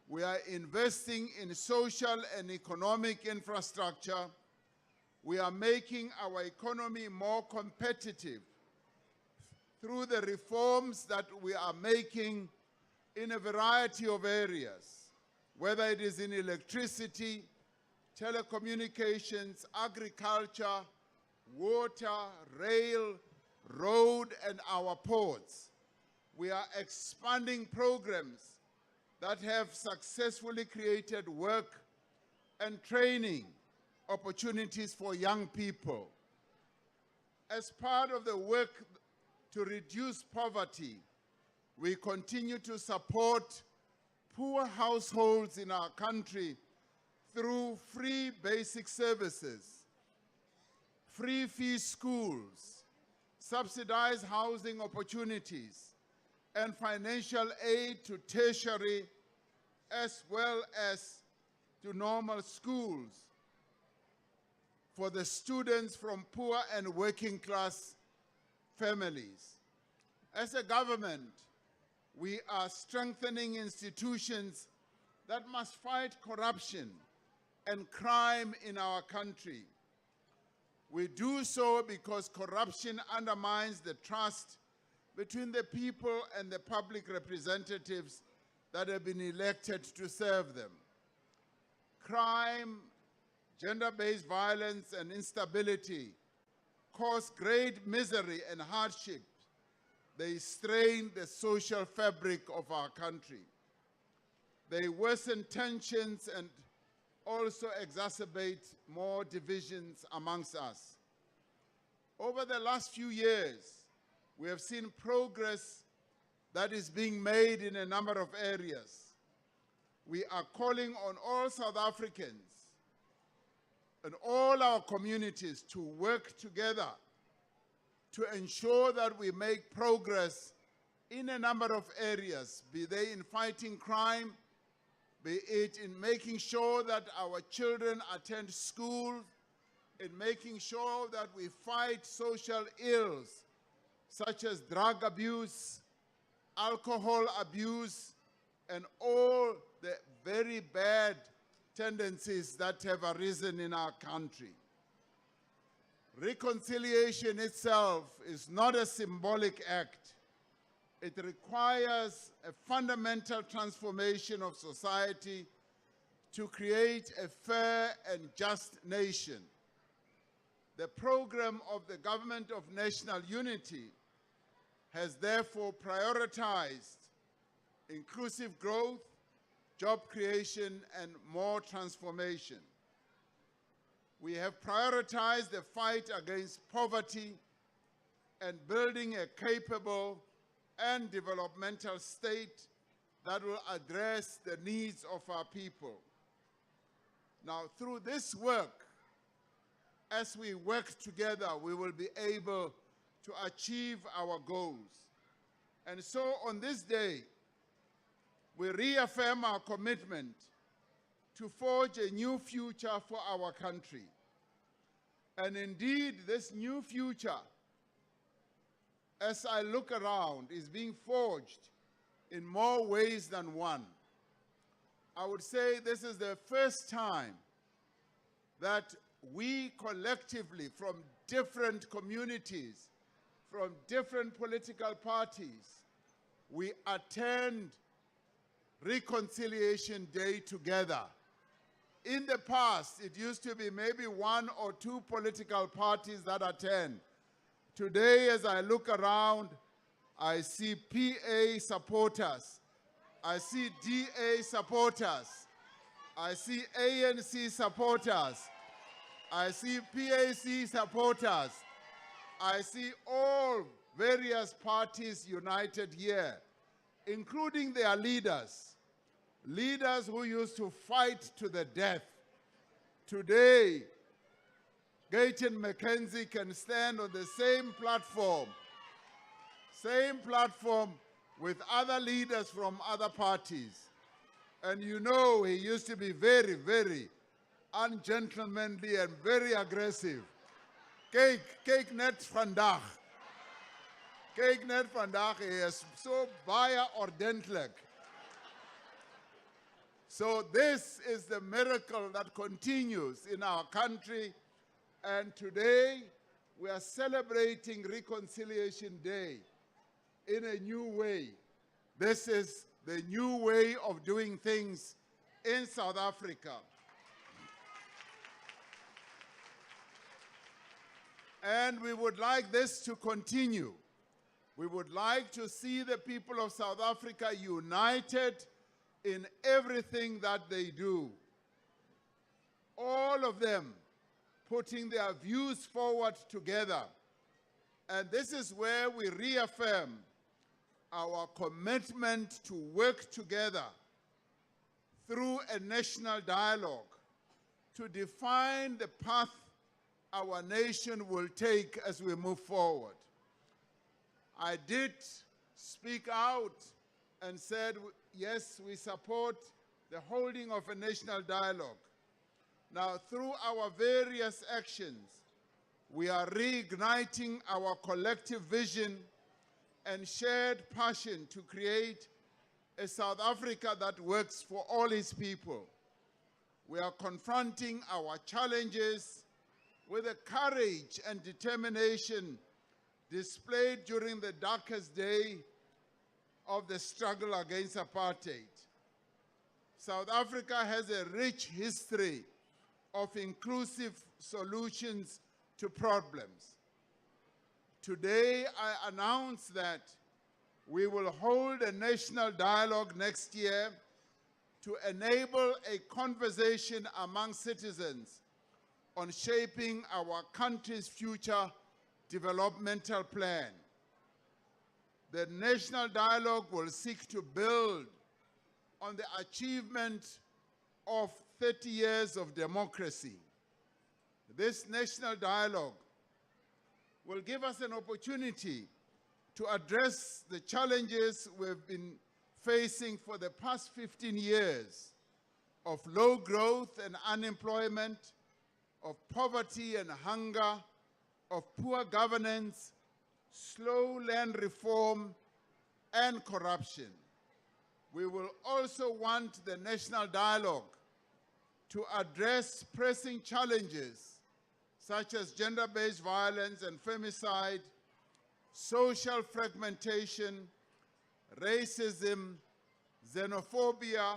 We are investing in social and economic infrastructure. We are making our economy more competitive through the reforms that we are making in a variety of areas, whether it is in electricity, telecommunications, agriculture, water, rail, road, and our ports. we are expanding programs that have successfully created work and training opportunities for young people. As part of the work to reduce poverty, we continue to support poor households in our country through free basic services, free fee schools, subsidized housing opportunities, and financial aid to tertiary as well as to normal schools for the students from poor and working class families. As a government, we are strengthening institutions that must fight corruption and crime in our country. We do so because corruption undermines the trust between the people and the public representatives that have been elected to serve them. Crime, gender-based violence, and instability cause great misery and hardship. They strain the social fabric of our country. They worsen tensions and also exacerbate more divisions amongst us. Over the last few years, we have seen progress that is being made in a number of areas. We are calling on all South Africans and all our communities to work together to ensure that we make progress in a number of areas, be they in fighting crime, be it in making sure that our children attend school, in making sure that we fight social ills such as drug abuse, alcohol abuse, and all the very bad tendencies that have arisen in our country. Reconciliation itself is not a symbolic act. It requires a fundamental transformation of society to create a fair and just nation. The program of the Government of National Unity has therefore prioritized inclusive growth, job creation, and more transformation. We have prioritized the fight against poverty and building a capable and developmental state that will address the needs of our people. Now, through this work, as we work together, we will be able to achieve our goals. And so on this day, we reaffirm our commitment to forge a new future for our country. And indeed, this new future, as I look around, is being forged in more ways than one. I would say this is the first time that we collectively, from different communities, from different political parties, we attend Reconciliation Day together. In the past, it used to be maybe one or two political parties that attend. Today, as I look around, I see PA supporters, I see DA supporters, I see ANC supporters, I see PAC supporters, I see all various parties united here, including their leaders, leaders who used to fight to the death. Today, Gayton McKenzie can stand on the same platform with other leaders from other parties. And you know, he used to be very, very ungentlemanly and very aggressive. Kyk net vandag. Kyk net vandag, hy is so baie ordentlik. So this is the miracle that continues in our country. And today, we are celebrating Reconciliation Day in a new way. This is the new way of doing things in South Africa. And we would like this to continue. We would like to see the people of South Africa united in everything that they do. All of them putting their views forward together. And this is where we reaffirm our commitment to work together through a national dialogue to define the path our nation will take as we move forward. I did speak out and said, yes, we support the holding of a national dialogue. Now, through our various actions, we are reigniting our collective vision and shared passion to create a South Africa that works for all its people. We are confronting our challenges with the courage and determination displayed during the darkest day of the struggle against apartheid. South Africa has a rich history of inclusive solutions to problems. Today, I announce that we will hold a national dialogue next year to enable a conversation among citizens on shaping our country's future developmental plan. The national dialogue will seek to build on the achievement of 30 years of democracy. This national dialogue will give us an opportunity to address the challenges we've been facing for the past 15 years of low growth and unemployment, of poverty and hunger, of poor governance, slow land reform, and corruption. We will also want the national dialogue to address pressing challenges such as gender-based violence and femicide, social fragmentation, racism, xenophobia,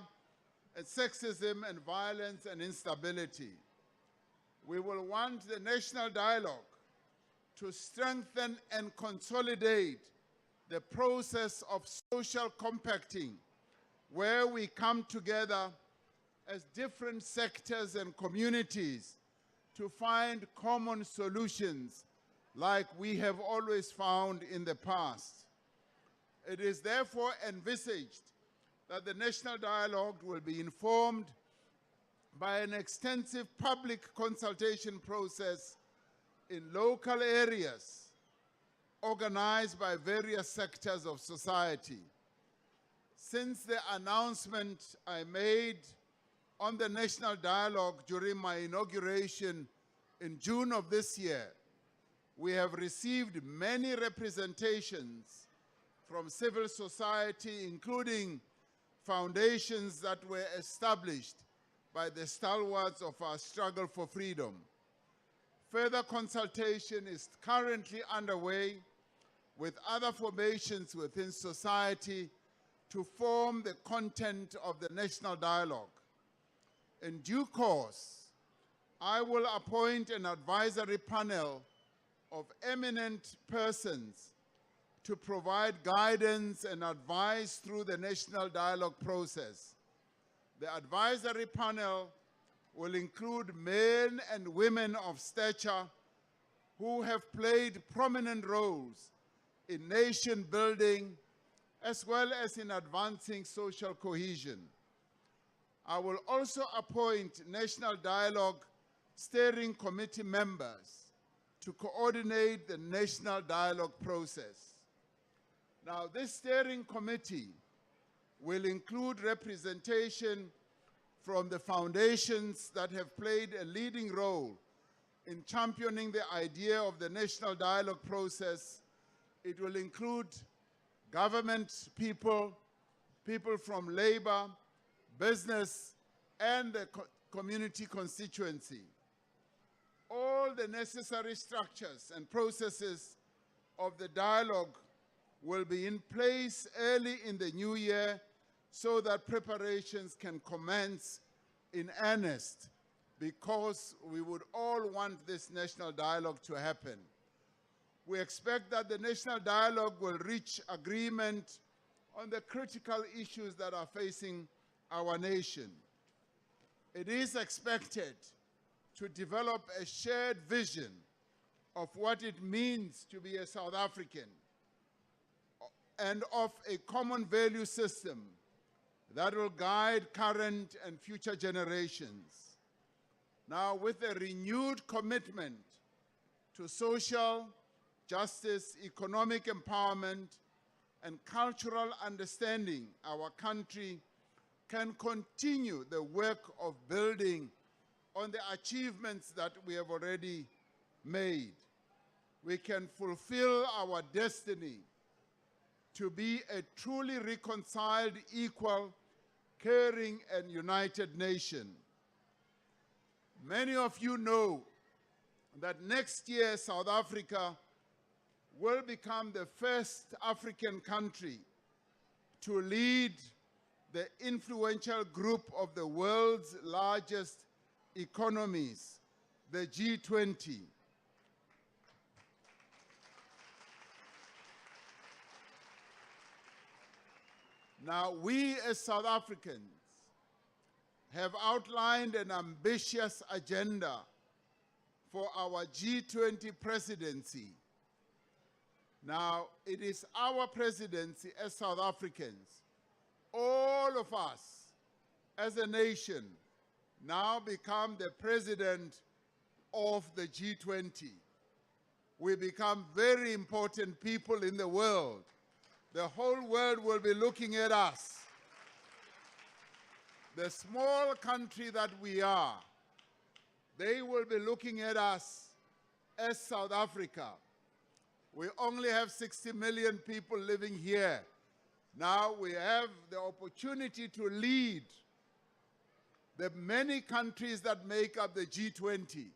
and sexism, and violence and instability. We will want the national dialogue to strengthen and consolidate the process of social compacting, where we come together as different sectors and communities to find common solutions like we have always found in the past. It is therefore envisaged that the national dialogue will be informed by an extensive public consultation process in local areas organized by various sectors of society. Since the announcement I made on the national dialogue during my inauguration in June of this year, we have received many representations from civil society, including foundations that were established by the stalwarts of our struggle for freedom. Further consultation is currently underway with other formations within society to form the content of the national dialogue. In due course, I will appoint an advisory panel of eminent persons to provide guidance and advice through the national dialogue process. The advisory panel will include men and women of stature who have played prominent roles in nation building as well as in advancing social cohesion. I will also appoint national dialogue steering committee members to coordinate the national dialogue process. Now, this steering committee will include representation from the foundations that have played a leading role in championing the idea of the national dialogue process. It will include government people, people from labor, business, and the community constituency. All the necessary structures and processes of the dialogue will be in place early in the new year so that preparations can commence in earnest, because we would all want this national dialogue to happen. We expect that the national dialogue will reach agreement on the critical issues that are facing our nation. It is expected to develop a shared vision of what it means to be a South African and of a common value system that will guide current and future generations. Now, with a renewed commitment to social justice, economic empowerment, and cultural understanding, our country can continue the work of building on the achievements that we have already made. We can fulfill our destiny to be a truly reconciled, equal, caring, and united nation. Many of you know that next year South Africa will become the first African country to lead the influential group of the world's largest economies, the G20. Now, we as South Africans have outlined an ambitious agenda for our G20 presidency. Now, it is our presidency as South Africans, all of us as a nation, now become the president of the G20. We become very important people in the world. The whole world will be looking at us. The small country that we are, they will be looking at us as South Africa. We only have 60 million people living here. Now we have the opportunity to lead the many countries that make up the G20,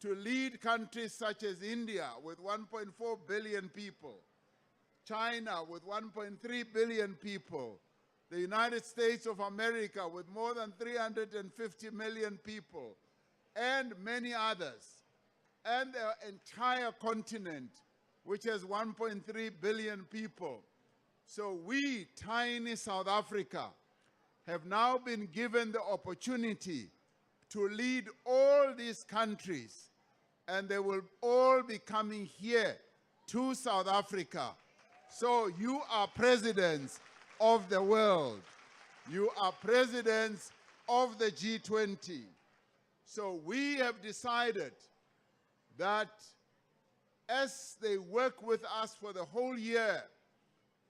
to lead countries such as India with 1.4 billion people, China with 1.3 billion people, the United States of America with more than 350 million people, and many others, and the entire continent, which has 1.3 billion people. So we, tiny South Africa, have now been given the opportunity to lead all these countries, and they will all be coming here to South Africa. So you are presidents of the world. You are presidents of the G20. So we have decided that as they work with us for the whole year,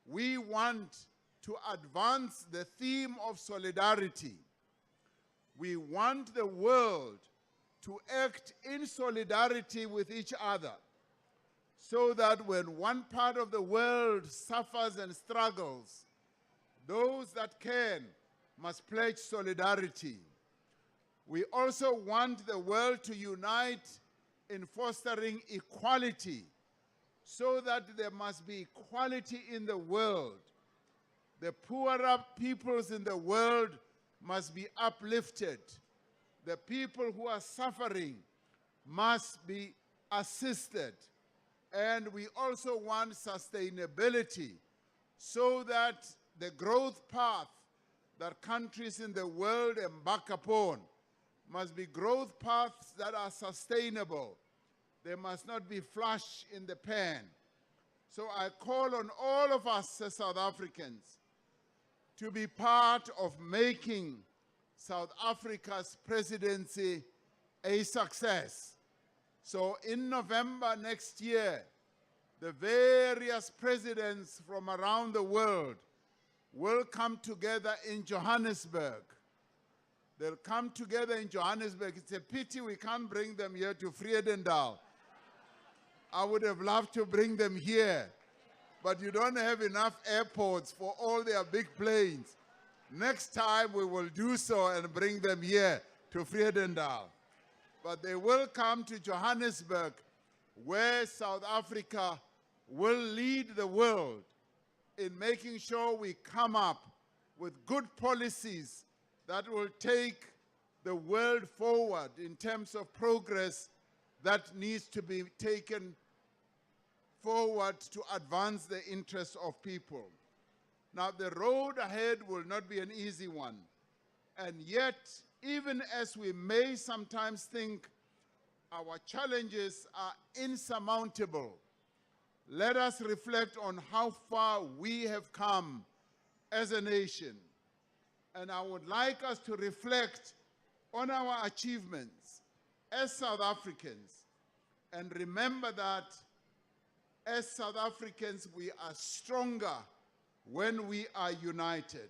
we want to advance the theme of solidarity. We want the world to act in solidarity with each other, so that when one part of the world suffers and struggles, those that can must pledge solidarity. We also want the world to unite in fostering equality, so that there must be equality in the world. The poorer peoples in the world must be uplifted. The people who are suffering must be assisted. And we also want sustainability, so that the growth path that countries in the world embark upon must be growth paths that are sustainable. They must not be flush in the pan. So I call on all of us as South Africans to be part of making South Africa's presidency a success. So in November next year, the various presidents from around the world will come together in Johannesburg. They'll come together in Johannesburg. It's a pity we can't bring them here to Vredendal. I would have loved to bring them here, but you don't have enough airports for all their big planes. Next time we will do so and bring them here to Vredendal. But they will come to Johannesburg, where South Africa will lead the world in making sure we come up with good policies that will take the world forward in terms of progress that needs to be taken forward to advance the interests of people. Now, the road ahead will not be an easy one. And yet, even as we may sometimes think our challenges are insurmountable, let us reflect on how far we have come as a nation. And I would like us to reflect on our achievements as South Africans and remember that as South Africans, we are stronger when we are united.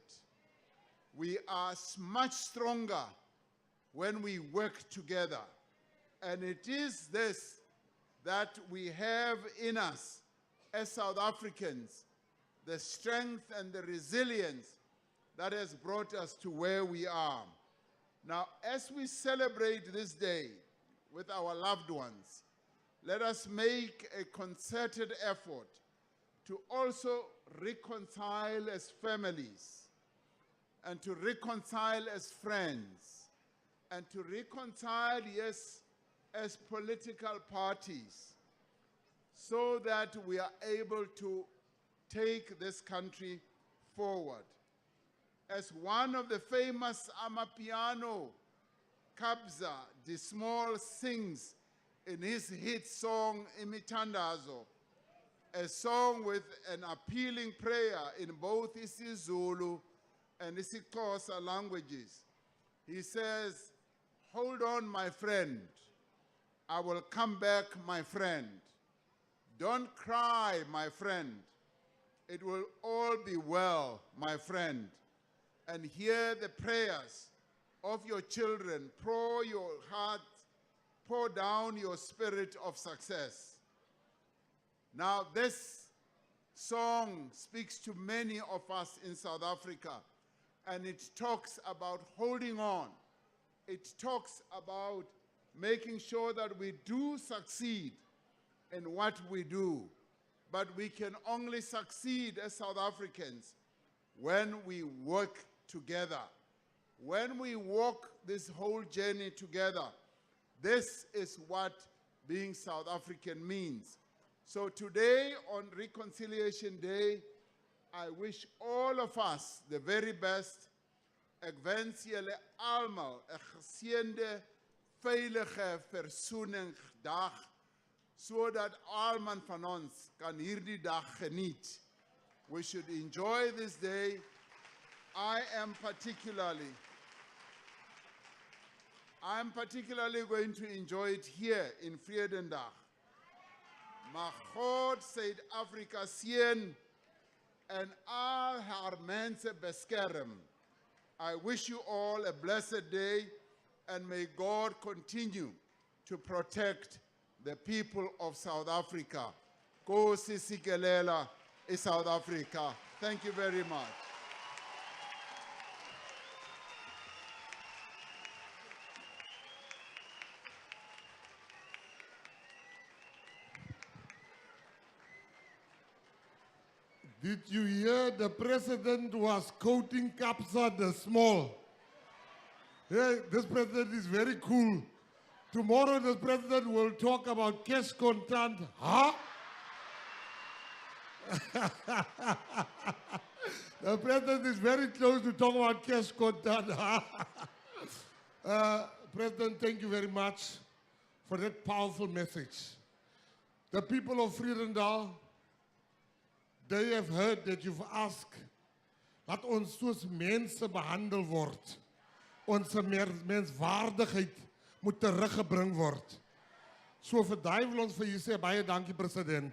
We are much stronger when we work together. And it is this that we have in us as South Africans, the strength and the resilience that has brought us to where we are. Now, as we celebrate this day with our loved ones, let us make a concerted effort to also reconcile as families, and to reconcile as friends, and to reconcile, yes, as political parties, so that we are able to take this country forward. As one of the famous Amapiano, Kabza de Small, sings in his hit song, Imitandazo, a song with an appealing prayer in both isiZulu and isiXhosa languages. He says, "Hold on, my friend. I will come back, my friend. Don't cry, my friend. It will all be well, my friend. And hear the prayers of your children. Pour your heart, pour down your spirit of success." Now, this song speaks to many of us in South Africa, and it talks about holding on. It talks about making sure that we do succeed in what we do, but we can only succeed as South Africans when we work together. When we walk this whole journey together, this is what being South African means. So today, on Reconciliation Day, I wish all of us the very best. Ek wens julle almal 'n geseënde, veilige versoeningsdag, sodat almal van ons kan hierdie dag geniet. We should enjoy this day. I am particularly going to enjoy it here in Vredendal. Mag God Suid-Afrika seën en al haar mense beskerm. I wish you all a blessed day, and may God continue to protect the people of South Africa. Nkosi sikelela South Africa. Thank you very much. Did you hear the president was quoting Kabza the Small? Yeah, this president is very cool. Tomorrow the president will talk about cash contant. Huh? The president is very close to talk about cash contant. President, thank you very much for that powerful message. The people of Vredendal, they have heard that you've asked dat ons soos mense behandel word. Ons menswaardigheid moet teruggebring word. So vir daai wil ons vir julle sê baie dankie, president.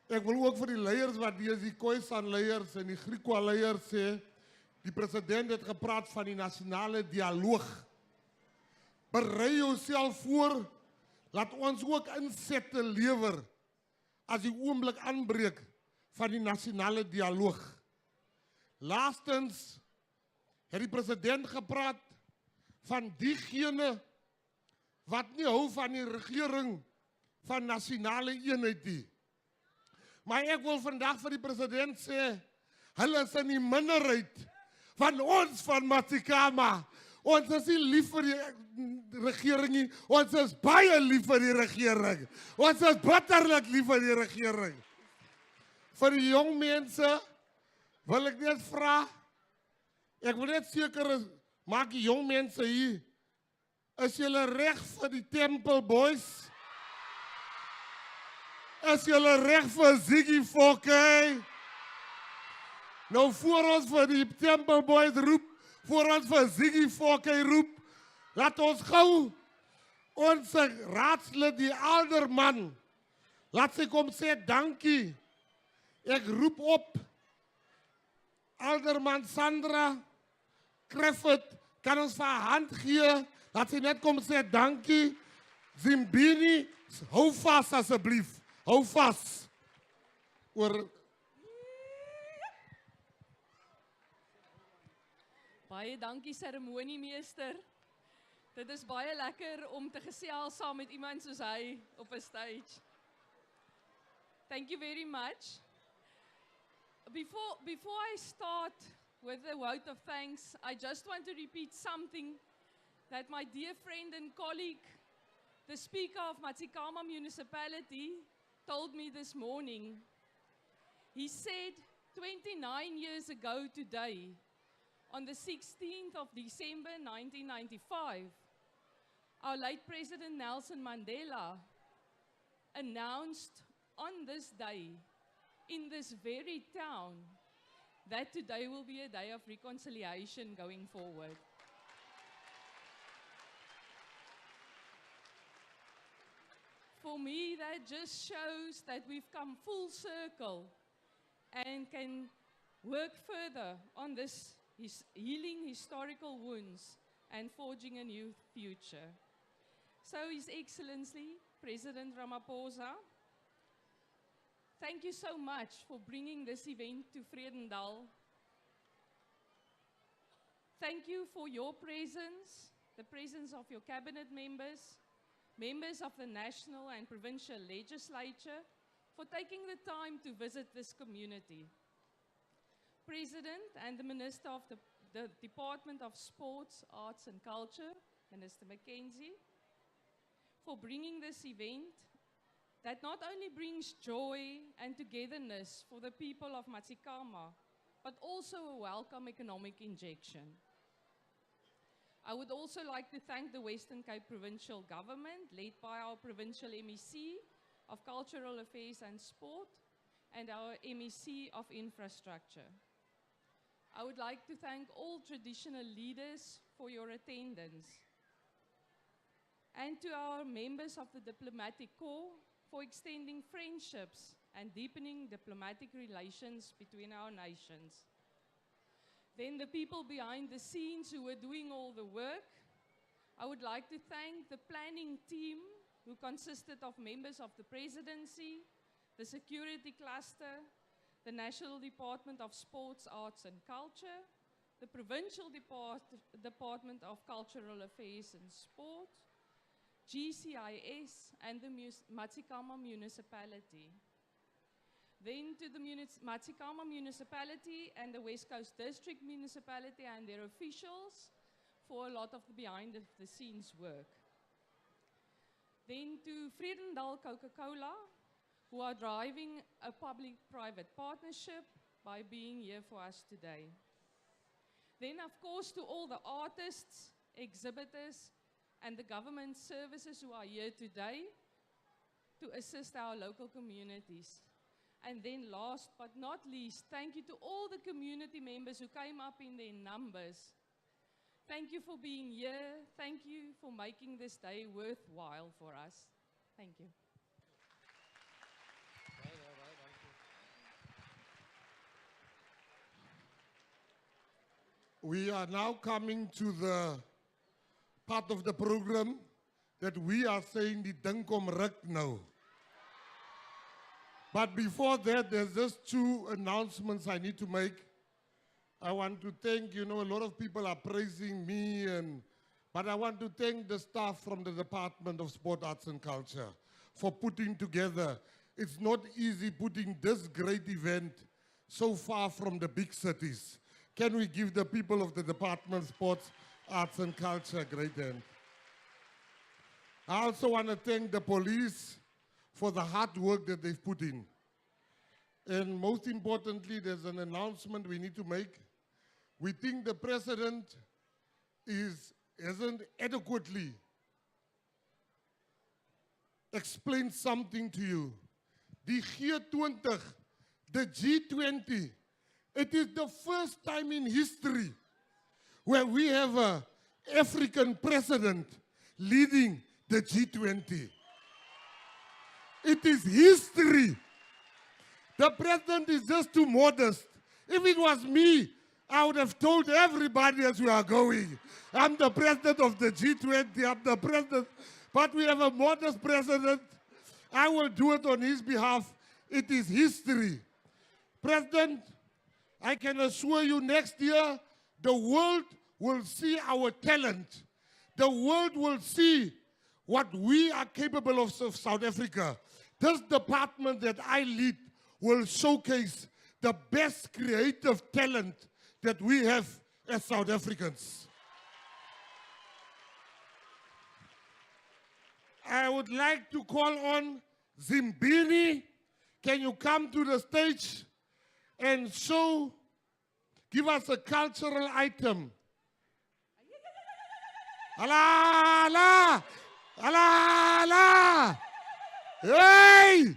Ek wil ook vir die leiers wat die Khoisan leiers en die Griekwa leiers sê, die president het gepraat van die nasionale dialoog. Berei jouself voor, laat ons ook insette lewer as die oomblik aanbreek van die nasionale dialoog. Laastens het die president gepraat van diegene wat nie hou van die regering van nasionale eenheid nie. Maar ek wil vandag vir die president sê, hulle is in die minderheid van ons van Matikama. Ons is nie lief vir die regering nie. Ons is baie lief vir die regering. Ons is bitterlik lief vir die regering. Vir die jong mense wil ek net vra, ek wil net seker maak die jong mense hier, is julle reg vir die Temple Boys? Is julle reg vir Ziggy Fokke? Nou voor ons vir die Temple Boys roep, voor ons vir Ziggy Fokke roep, laat ons gou ons raadslid, die alderman, laat sy kom sê dankie. Ek roep op alderman Sandra Griffith, kan ons vir haar hand gee, laat sy net kom sê dankie. Zimbini, hou vas asseblief, hou vas. Baie dankie seremoniemeester. Dit is baie lekker om te gesels saam met iemand soos hy op 'n stage. Thank you very much. Before I start with the vote of thanks, I just want to repeat something that my dear friend and colleague, the Speaker of Matsikama Municipality, told me this morning. He said 29 years ago today, on the 16th of December 1995, our late President Nelson Mandela announced on this day, in this very town, that today will be a day of reconciliation going forward. For me, that just shows that we've come full circle and can work further on this healing historical wounds and forging a new future. So, His Excellency, President Ramaphosa, thank you so much for bringing this event to Vredendal. Thank you for your presence, the presence of your cabinet members, members of the national and provincial legislature, for taking the time to visit this community. President and the Minister of the Department of Sports, Arts and Culture, Minister Mackenzie, for bringing this event that not only brings joy and togetherness for the people of Matsikama, but also a welcome economic injection. I would also like to thank the Western Cape Provincial Government, led by our Provincial MEC of Cultural Affairs and Sport, and our MEC of Infrastructure. I would like to thank all traditional leaders for your attendance, and to our members of the Diplomatic Corps for extending friendships and deepening diplomatic relations between our nations. Then the people behind the scenes who were doing all the work, I would like to thank the planning team who consisted of members of the presidency, the security cluster, the National Department of Sports, Arts and Culture, the Provincial Department of Cultural Affairs and Sport, GCIS, and the Matsikama Municipality. Then to the Matsikama Municipality and the West Coast District Municipality and their officials for a lot of the behind-the-scenes work. Then to Vredendal Coca-Cola, who are driving a public-private partnership by being here for us today. Then, of course, to all the artists, exhibitors, and the government services who are here today to assist our local communities. And then last but not least, thank you to all the community members who came up in their numbers. Thank you for being here. Thank you for making this day worthwhile for us. Thank you. We are now coming to the part of the program that we are saying the Dinkom Ruk now. But before that, there's just two announcements I need to make. I want to thank, a lot of people are praising me, but I want to thank the staff from the Department of Sport, Arts and Culture for putting together. It's not easy putting this great event so far from the big cities. Can we give the people of the Department of Sports Arts and Culture, great hand. I also want to thank the police for the hard work that they've put in. And most importantly, there's an announcement we need to make. We think the president hasn't adequately explained something to you. The G20, the G20, it is the first time in history where we have an African president leading the G20. It is history. The president is just too modest. If it was me, I would have told everybody as we are going, I'm the president of the G20, I'm the president. But we have a modest president. I will do it on his behalf. It is history. President, I can assure you next year, the world will see our talent. The world will see what we are capable of South Africa. This department that I lead will showcase the best creative talent that we have as South Africans. I would like to call on Zimbini. Can you come to the stage and give us a cultural item? Ala, ala, ala, ala. Hey!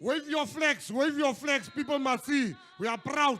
Wave your flags, people must see. We are proud.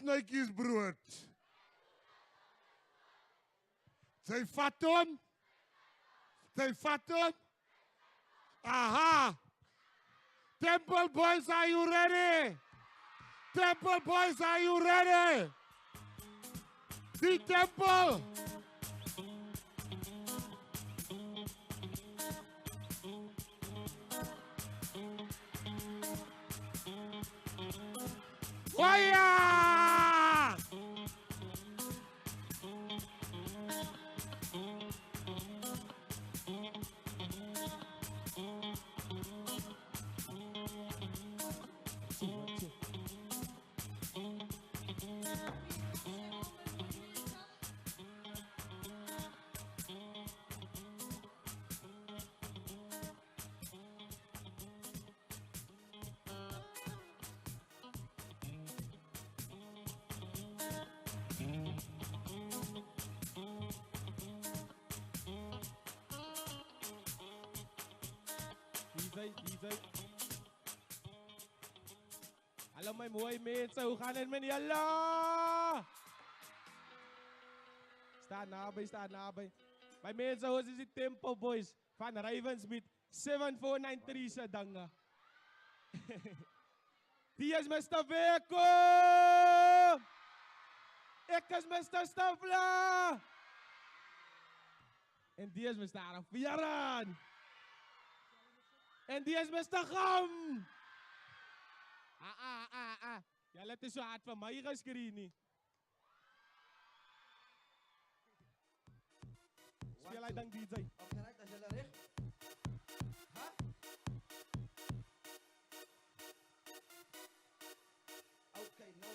Snytjiesbrood. Sy vat hom. Sy vat hom. Aha. Temple boys, are you ready? Temple boys, are you ready? The temple. Fire! Hallo my mooi mense, hoe gaan het met julle? Staan naby. My mense, ons is die Temple Boys van Ravensmeet 7493 se dinge. Die is Mr. Weko! Ek is Mr. Stafla! En die is Mr. Arafiaran! En die is Mr. Gam! Julle het so hard vir my geskree nie. Speel hy dan DJ? Okay, right, as julle reg. Ha? Okay, nou.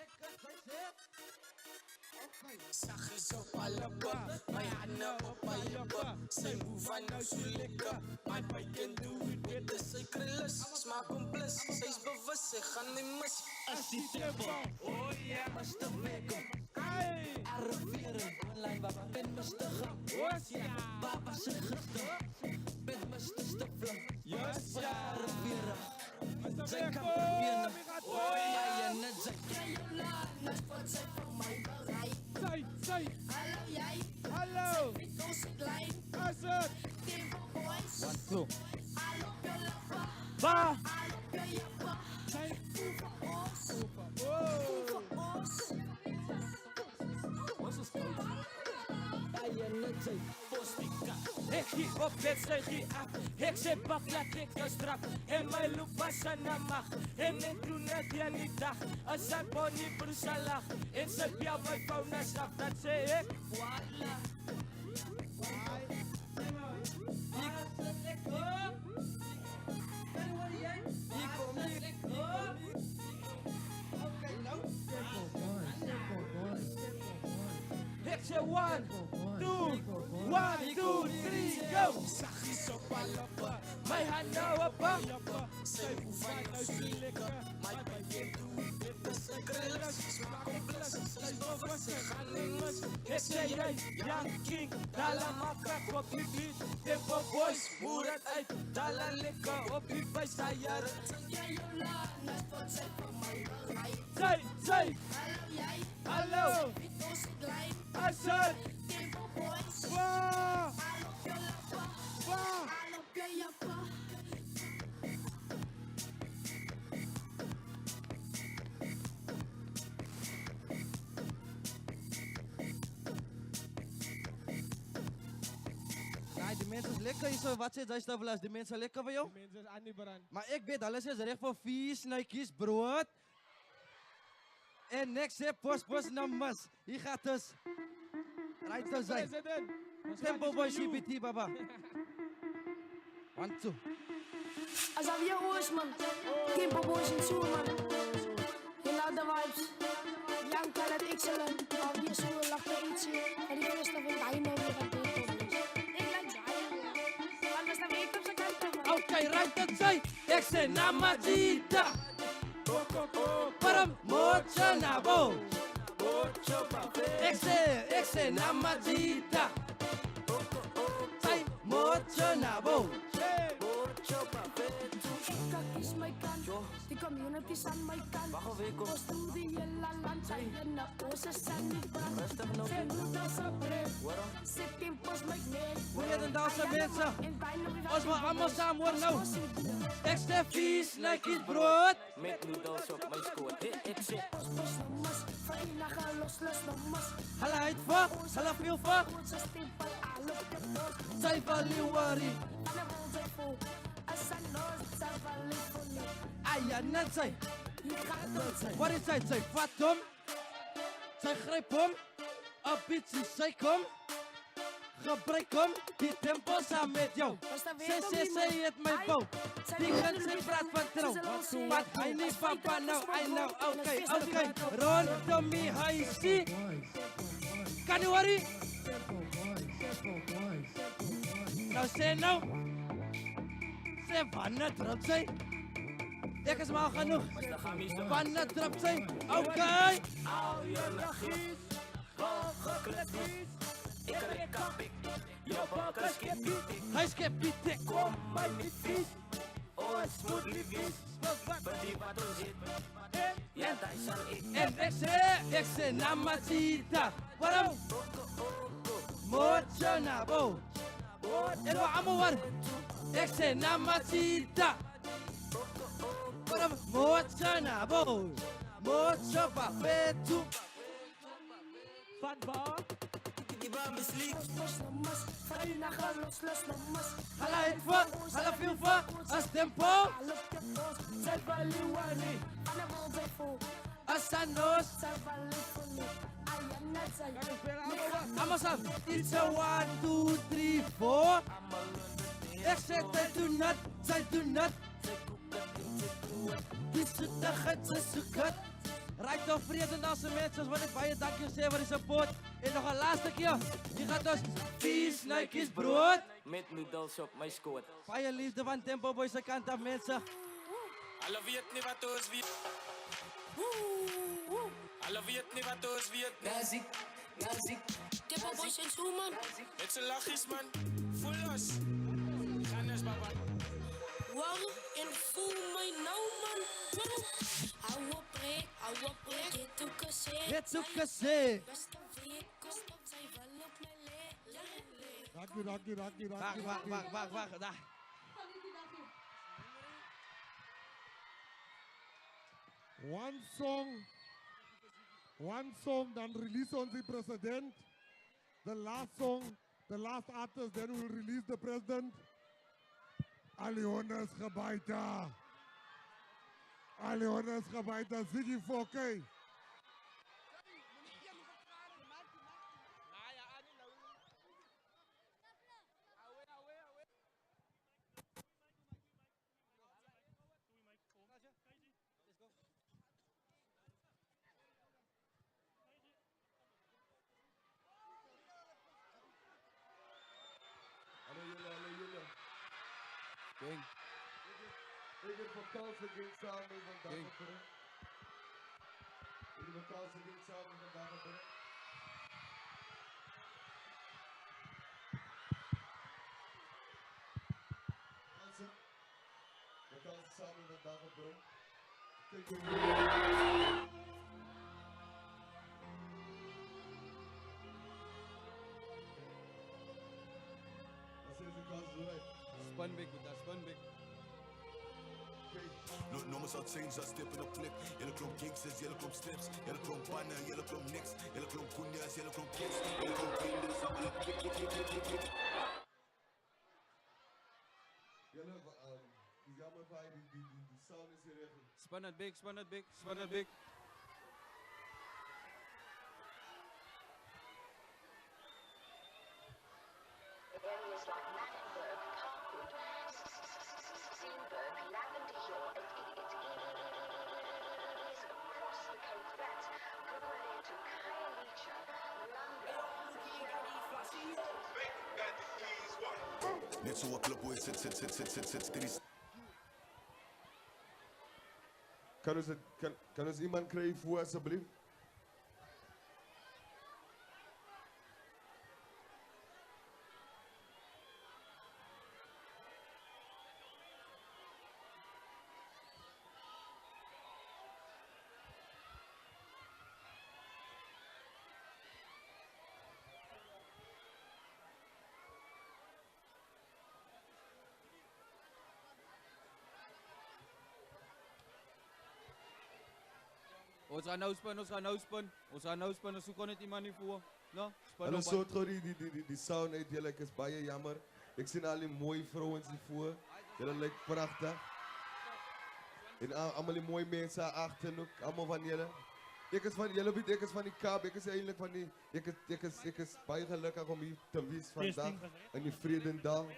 Lekker, sy sê. Okay. Saggies op alle pop, my hande op alle pop. Sy move van nou so lekker, my boy can do it better. Sy krulles, smaak om plus, sy's bewus, sy gaan nie mis. As die tempo, oh yeah, Mr. Weko. Hey! Arriveren, online baba, ben Mr. Gam. Yes, ja! Baba sy gister, ben Mr. Stafla. Yes, ja! Arriveren. Mr. Sy Weko, kan amigato! oh yeah, en net sy. Kry jou laat, net wat sy vir my bereid. Sy! Hallo jy! Hallo! Ek ons se klein. As het! Temple boys. Wat so? Hallo Bella. Ba! Hallo Bella. Sy! Voor ons. Wow! Voor ons. Ons is fout. By en net sy. stika. Ek gee op, ek sy gee af. Ek sê pak laat ek jou straf. En my loop was aan na mag. En ek doen net aan die dag. As sy pony broesa lag. En sy bel my phone as af. Dan sê ek, voila. Ek sê 1, 2, 3, go! Saggies op palapa, my hand nou op. Sy hoef aan nou so lekker, my baie doen. Dit is 'n krullis, smaak kompleks. Sy boven sy gaan nie mis. Ek sê jy, young king, dala maka op die beat. Tempo boys, moer het uit, dala lekker op die bijsteier. Jy jou laat, net wat sy van my bereid. Sy, hallo, ons klein. Asal, tempo boys, wow, Nee, die mensen is lekker hier zo. Wat zit jij Stapelaars? Die mensen lekker bij jou? Die mensen is aan die brand. Maar ik weet, alles is recht voor vies, snuikjes, brood. En niks, hè, post, namas. Hier gaat dus. Right to zijn. Tempo boy, CBT, baba. 1, 2. Als af je oors, man. Tempo boys in zoen, man. You know the vibes. Young talent, excellent. Af je zoen, lach je iets. En die eerste vind hij nou weer aan Tempo boys. Ik laat draaien. Anders dan weet op zijn kant, man. Oké, right to zijn. Ik zeg namazita. Param, mocha nabo. Ik zeg namazita. Say, mocha nabo. Is my kant, die community is aan my kant. Ons doen die hele land, sy en na ons is aan die brand. Sy moet ons opbreek, sy tempos my neer. Vredendalse mensen, ons wil allemaal samen hoor nou. Extra vies, snuikjes, brood. Met noedels op mijn schoot. Ik zeg, Ons nomas, vrijdag los nomas. Hala uit voor, hala veel voor. Ons is tempel, al op de poort. Zij van Liwari. Alle wil sy voor, as sy los, sy van Liwari. Aya, net zij. Hier gaat ons sy. Wat is zij? Zij vat hem. Zij grijpt hem. Een beetje, zij kom. Gebruik hem. Die tempo samen met jou. Zij het mijn bouw. Die gaan ze praat van trouw. Wat hij niet papa nou, I know. Oké. Rondom me, hij zie. Kan je worry? Nou, zeg nou. Zeg, wanneer drop zij? Ik is maar genoeg. Wanneer drop zij? Oké. Al je nachtjes, geklept is. Ik rek op ik, je bakken skippiet. Hij skippiet ik. Kom maar niet vies. Oh, het moet liefjes. Berdie wat ons zit. Ja, daar zal ik. En ik zeg namazita. Waarom? Mocha nabo. En wat allemaal waar? Ik zeg namazita. Waarom? Mocha nabo. Mocha papetu. Van waar? Iba misleek. Los nomas, vrijdag los nomas. Hala uit voor, hala veel voor. Als tempo. Al op de poort, sy van Liwari. Alle wil sy voor. Asanos. Sy van Liwari. Aya, net sy. Allemaal samen. It's a 1, 2, 3, 4. Ik zeg, zij doen het, zij doen het. Die zoetigheid, zij zoekt het. Right of Vredendalse mensen, wat ik baie dankie sê voor die support. En nog een laatste keer. Je gaat dus vies, snuikjes, brood. Met noedels op mijn schoot. Baie liefde van Tempo Boys se kant af, mensen. Alle weet niet wat ons weet. Alle weet niet wat ons weet. Nazik. Tempo Boys en zo, man. Met z'n lachjes, man. Voel los. Gaan eens, baba. Wow, en voel my nou, man. Hou op, het ook gesê. Het ook gesê. Beste week, kost op sy wil op my le. Dankie. Wacht. Daar. One song, dan release onze president. The last song, The last artist that will release the president, Alionas Gebaita. Alionas Gebaita, Ziggy 4K. King. Ik heb vakantie ging samen vandaag op brengen. Ik heb vakantie ging samen vandaag op brengen. Vakantie samen vandaag op brengen. Spun big with that, spun big. No numbers are changed, I step in a flip. Yellow chrome gangsters, yellow chrome strips, yellow chrome banner, yellow chrome nicks, yellow chrome kunyas, yellow chrome kids, yellow chrome fingers, I'm gonna kick. Jammer bij die sound is hier echt. Spun it big, spun it big, spun it big. Areas like Mannenberg, Parkwood, Steenberg, Lavender Hill, it's across the Cape Flats, Guguletu, Khayelitsha, Langa. Net zo club boy zit. Kan ons iemand krijgen voor alsjeblieft? Ons gaan nou spin, ons gaan nou spin, ons kon het iemand niet voor. No? En dan zo trouw die sound uit, jullie is baie jammer. Ik zie al die mooie vrouwen hiervoor. Jullie lijken prachtig. En allemaal die mooie mensen achter ook, allemaal van jullie. Ik is van jullie, ik is van die Kaap, ik is eigenlijk van die, ik is baie gelukkig om hier te wezen vandaag. In die Vredendal.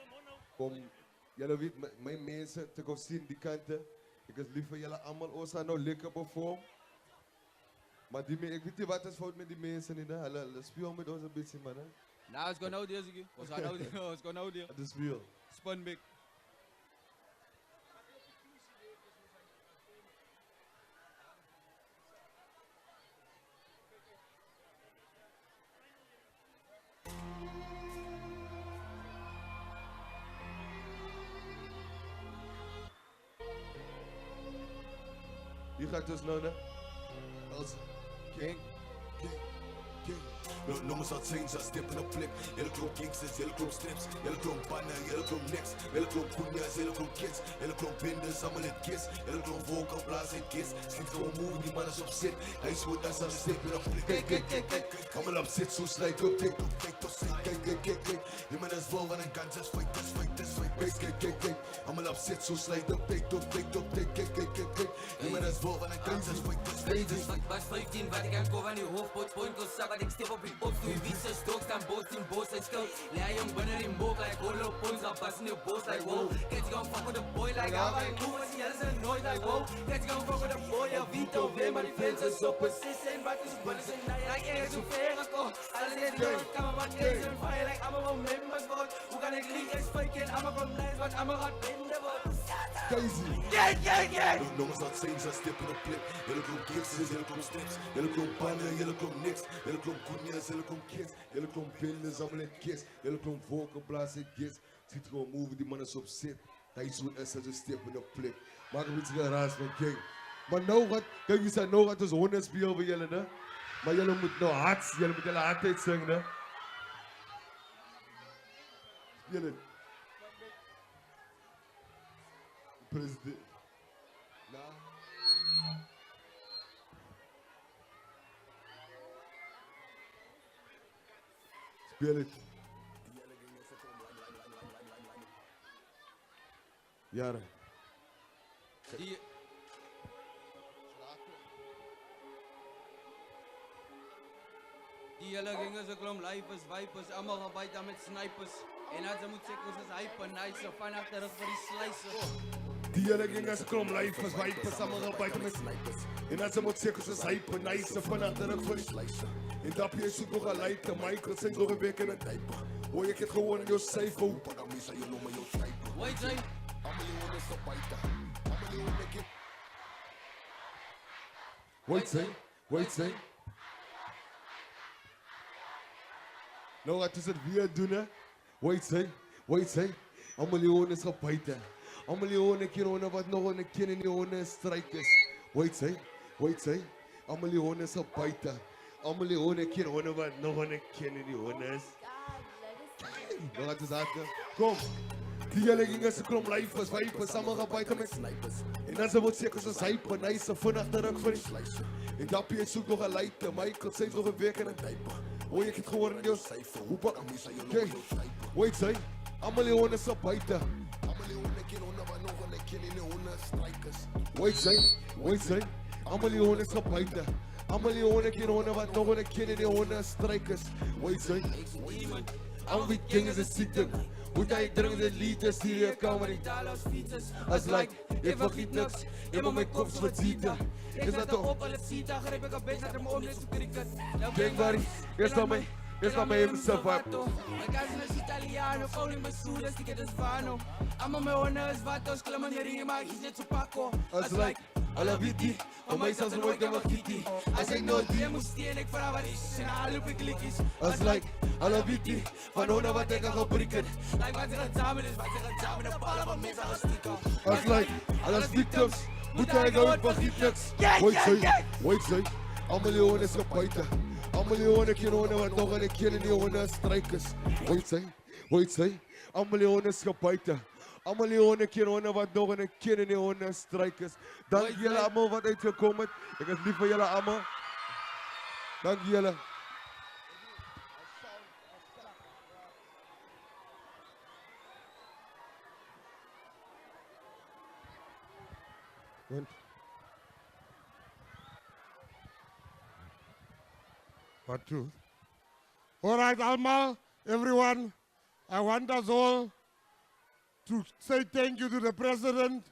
Om jullie weet, mijn mensen te gaan zien die kanten. Ik is lief voor jullie allemaal, ons gaan nou lekker performen. Maar ik weet niet wat is fout met die mensen in de Ze spelen met ons een beetje, man. Nou, het is gewoon deze keer. Het is gewoon deze. Het is speel. Spun big. Wie gaat dus nou, hè? Als King. No numbers are changed, I step in a flip. Yellow chrome gangsters, yellow chrome strips, yellow chrome banner, yellow chrome necks, yellow chrome kunyas, yellow chrome kids, yellow chrome binders, I'm gonna kiss, yellow chrome vocal blast and kiss. Sliep gewoon move, die man is op zit. Hij is goed als hij step in a flip. Kijk. Allemaal op zit, zo slijt op, kijk. Die man is vol van een kans, this fight. Kijk. Allemaal op zit, zo slijt op, kijk. Die man is vol van een kans, this fight. Was 15 wat ik aan kom aan die hoofdpoot, point of wat ik step op die op, doe wie ze stoks dan boos in boos en skil. Lei jong binnen die mook like holo points, dan pas in die boos like wow. Kijk je gaan fuck with the boy like how I move, as jy is nooit like wow. Kijk je gaan fuck with the boy, ja Vito, weer maar die fans is op precies en wat is binnen zijn naai, like er is zo ver gekomen. Alles is door, kan maar wat is en fire like allemaal members word. Hoe kan ik lieg eens fake en allemaal van nice, wat allemaal gaat binden wordt. Crazy. Yeah. No numbers are changed, I step in a flip. Yellow chrome gangsters, yellow chrome strips, yellow chrome banner, yellow chrome nicks, yellow chrome kunyas, yellow chrome kids, yellow chrome binders, allemaal in kids, yellow chrome vocal blast en kids. Ziet gewoon move, die man is op zit. Hij is zo'n als een step in a flip. Maak een beetje raas van King. Maar nou wat, kijk wie zei nou wat is 100 speel bij jullie, hè? Maar jullie moeten nou hard, jullie moeten jullie hardheid zingen, hè? Speel het. President. Nou. Speel het. Jare. Die hele ging is 'n klomp lypers, wipers, almal gaan buite met snipers. En as jy moet check ons is hyper nice, van agter rug vir die slicer. Die hele ging as 'n klomp lypers, wipers, almal gaan buite met snipers. En as jy moet check ons is hyper nice, van agter rug vir die slicer. En dat jy soek nog 'n lighter, Michael sê nog 'n week in 'n diaper. Hoor ek het gewoon in jou safe, hoe pak hom is jy nog met jou sniper. Wait, jy. Almal hier is op buite. Almal hier make it. Wait, say. Nou, wat is het weer doen, hè? Wait, say. Almal hier is op buite. Almal hier keer wat nog 'n keer in die honde strykers. Wait, say. Almal hier is op buite. Almal hier keer wat nog 'n keer in die honde is. Nou, wat is dat? Kom. Die hele ging as 'n klomp lyfers, wipers, almal gaan buite met snipers. En dan se moet seker soos hyper nice van agterrug vir die slicer. En Dappie soek nog 'n lighter, Michael sê nog 'n week in 'n diaper. Hoor ek het gehoor in jou syfer, hoe pak hom is jy nog jou sniper. Wait, say, almal hier honde is op buite. Almal hier honde keer wat nog 'n keer in die honde strykers. Wait, say, almal hier honde is op buite. Almal hier honde keer wat nog 'n keer in die honde strykers. Wait, say, al die dinge is siek. Moet hy drink de liters hier in kamer die taal als fietsers. As like, ek vergiet niks, ek moet my kop wat zieten. Is dat op al het zieten, grijp ek een beetje naar mijn oom, net zo cricket. Denk waar is van mij hemzelf wat. Mijn cousin is Italiano, gewoon in mijn soedes, die het vano. Allemaal mijn honden is wat, als klemmen die ringen, maar ik is net zo pakko. As like, alla viti, van mij zelfs nooit kan wachtiti. Als ik nooit die moest stien, ik vraag wat is, en alle loop ik klikjes. As like, alla viti, van honden wat ik kan geprikken. Like wat ze gaan samen is, wat ze gaan samen, de ballen van mensen gaan stikken. As like, alles victims, moet hij gewoon vergiet niks. Wait, say, allemaal jongen is op buiten. Allemaal jongen keer wat nog een keer in die honde strijkers. Wait, say, allemaal jongen is op buiten. Allemaal jongen keer wat nog een keer in die honde strijkers. Dank jullie allemaal wat uitgekomen. Ik is lief voor jullie allemaal. Dank jullie. What two? All right, Alma, everyone, I want us all to say thank you to the President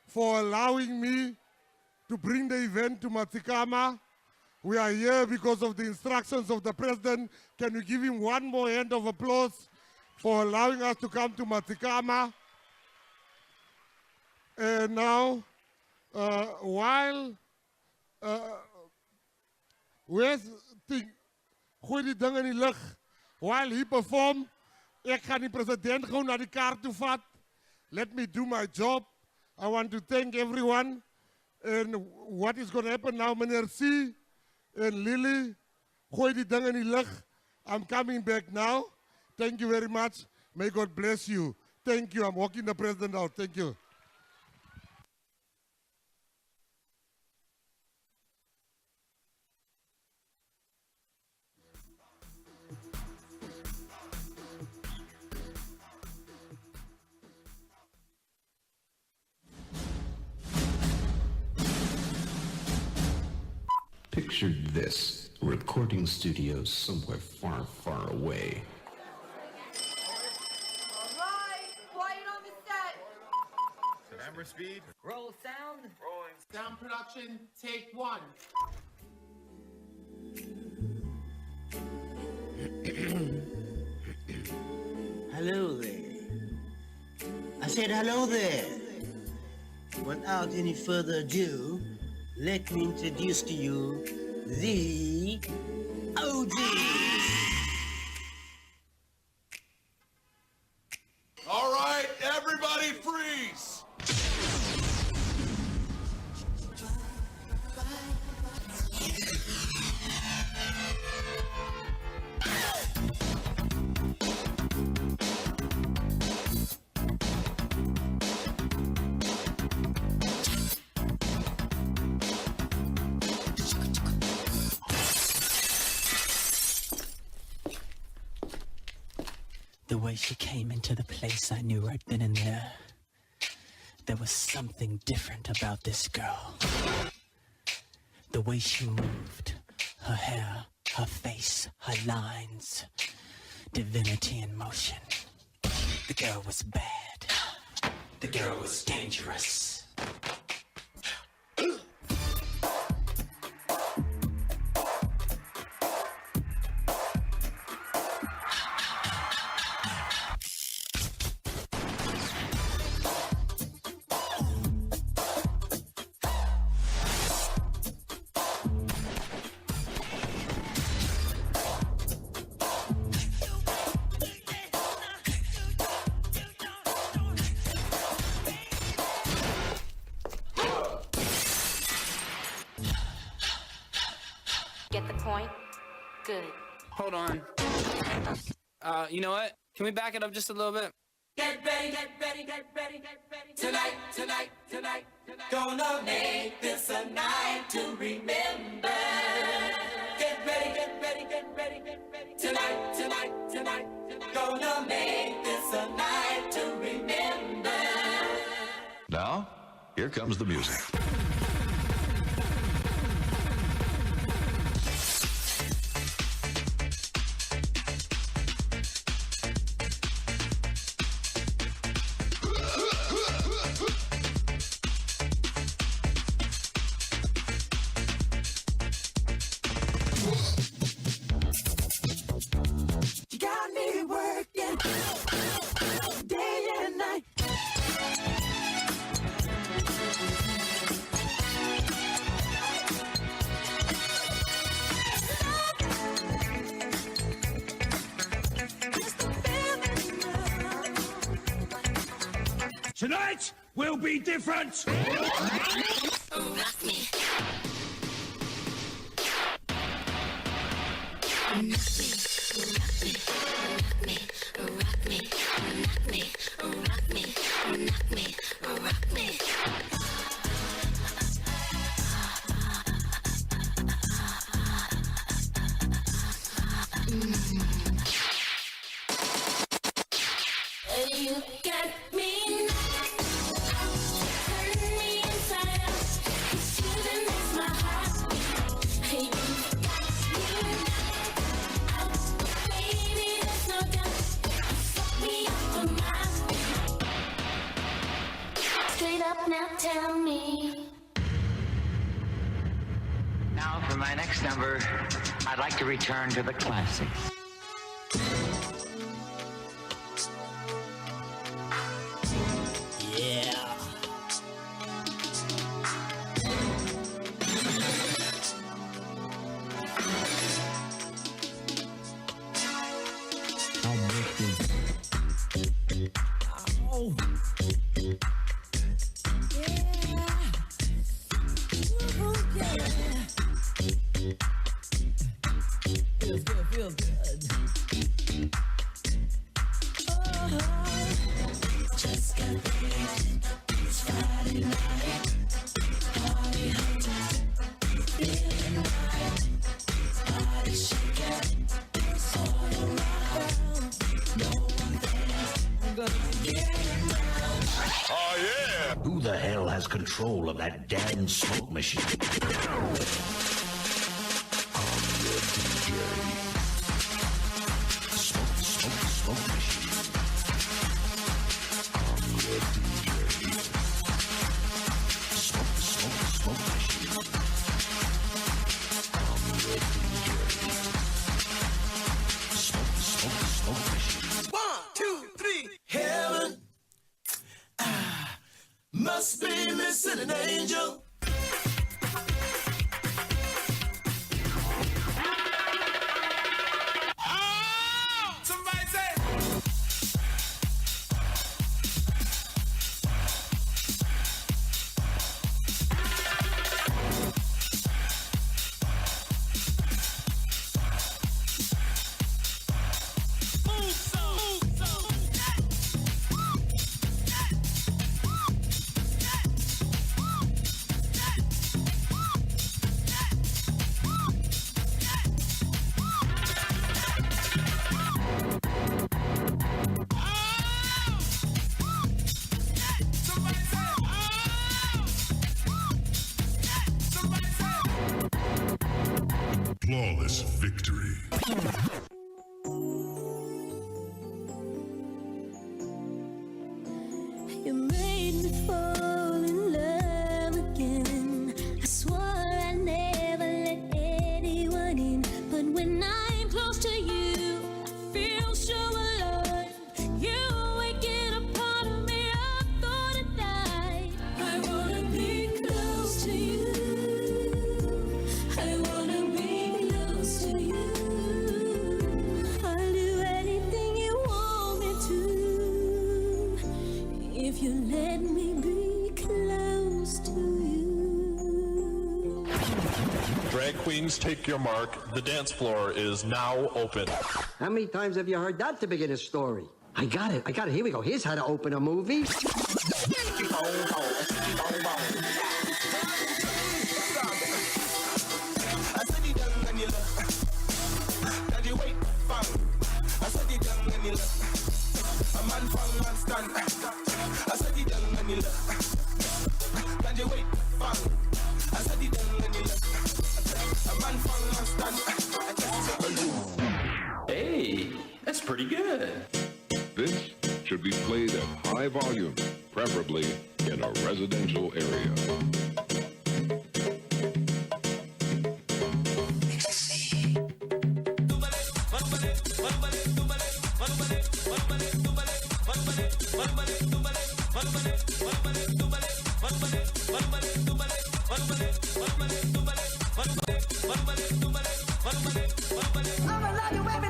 for allowing me to bring the event to Matsikama. We are here because of the instructions of the President. Can we give him one more hand of applause for allowing us to come to Matsikama? And now, while gooi die ding in die lug. While he perform, ek gaan die president gewoon naar die kaart toe vat. Let me do my job. I want to thank everyone. And what is going to happen now, meneer C and Lily, gooi die ding in die lug. I'm coming back now. Thank you very much. May God bless you. Thank you. I'm walking the president out. Thank you. Picture this, a recording studio somewhere far, far away. Alright, quiet on the set. Camera speed. Roll sound. Rolling. Sound production, take one. Hello there. I said hello there. Without any further ado, let me introduce to you the OGs. All right, everybody freeze. The way she came into the place, I knew right then and there There was something different about this girl. The way she moved, her hair, her face, her lines, divinity in motion. The girl was bad. The girl was dangerous. Get the point? Good. Hold on. You know what? Can we back it up just a little bit? Get ready, get ready, get ready, get ready. Tonight, tonight, tonight, tonight. Gonna make this a night to remember. Get ready, get ready, get ready, get ready. Tonight, tonight, tonight, tonight. Gonna make this a night to remember. Now, here comes the music. You got me working day and night. Tonight will be different. You got me now. Turn me inside out. 'Cause you done makes my heart beat. Hey, you got me now. Baby, there's no doubt. You fuck me up for my straight up now, tell me. Now, for my next number, I'd like to return to the classics. Yeah. I'm with this. Oh. Feels good, feels good. Just got paid. It's Friday night. Party hunting. Feeling right. Body shaking. It's all around. No one there. I'm gonna get it down. Oh, yeah! Who the hell has control of that damn smoke machine? Smoke machine. Smoke machine. Smoke machine. 1, 2, 3. Heaven. Must be missing an angel. Somebody say. Flawless victory. You made me fall in love again. I swore I'd never let anyone in, but when I'm close to you, I feel so alive. You waking a part of me I thought I died. I wanna be close to you. I wanna be close to you. I'll do anything you want me to, if you let me be close to you. Drag queens, take your mark. The dance floor is now open. How many times have you heard that to begin a story? I got it. Here we go. Here's how to open a movie. Hey, that's pretty good. This should be played at high volume, preferably in a residential area. I'ma love you every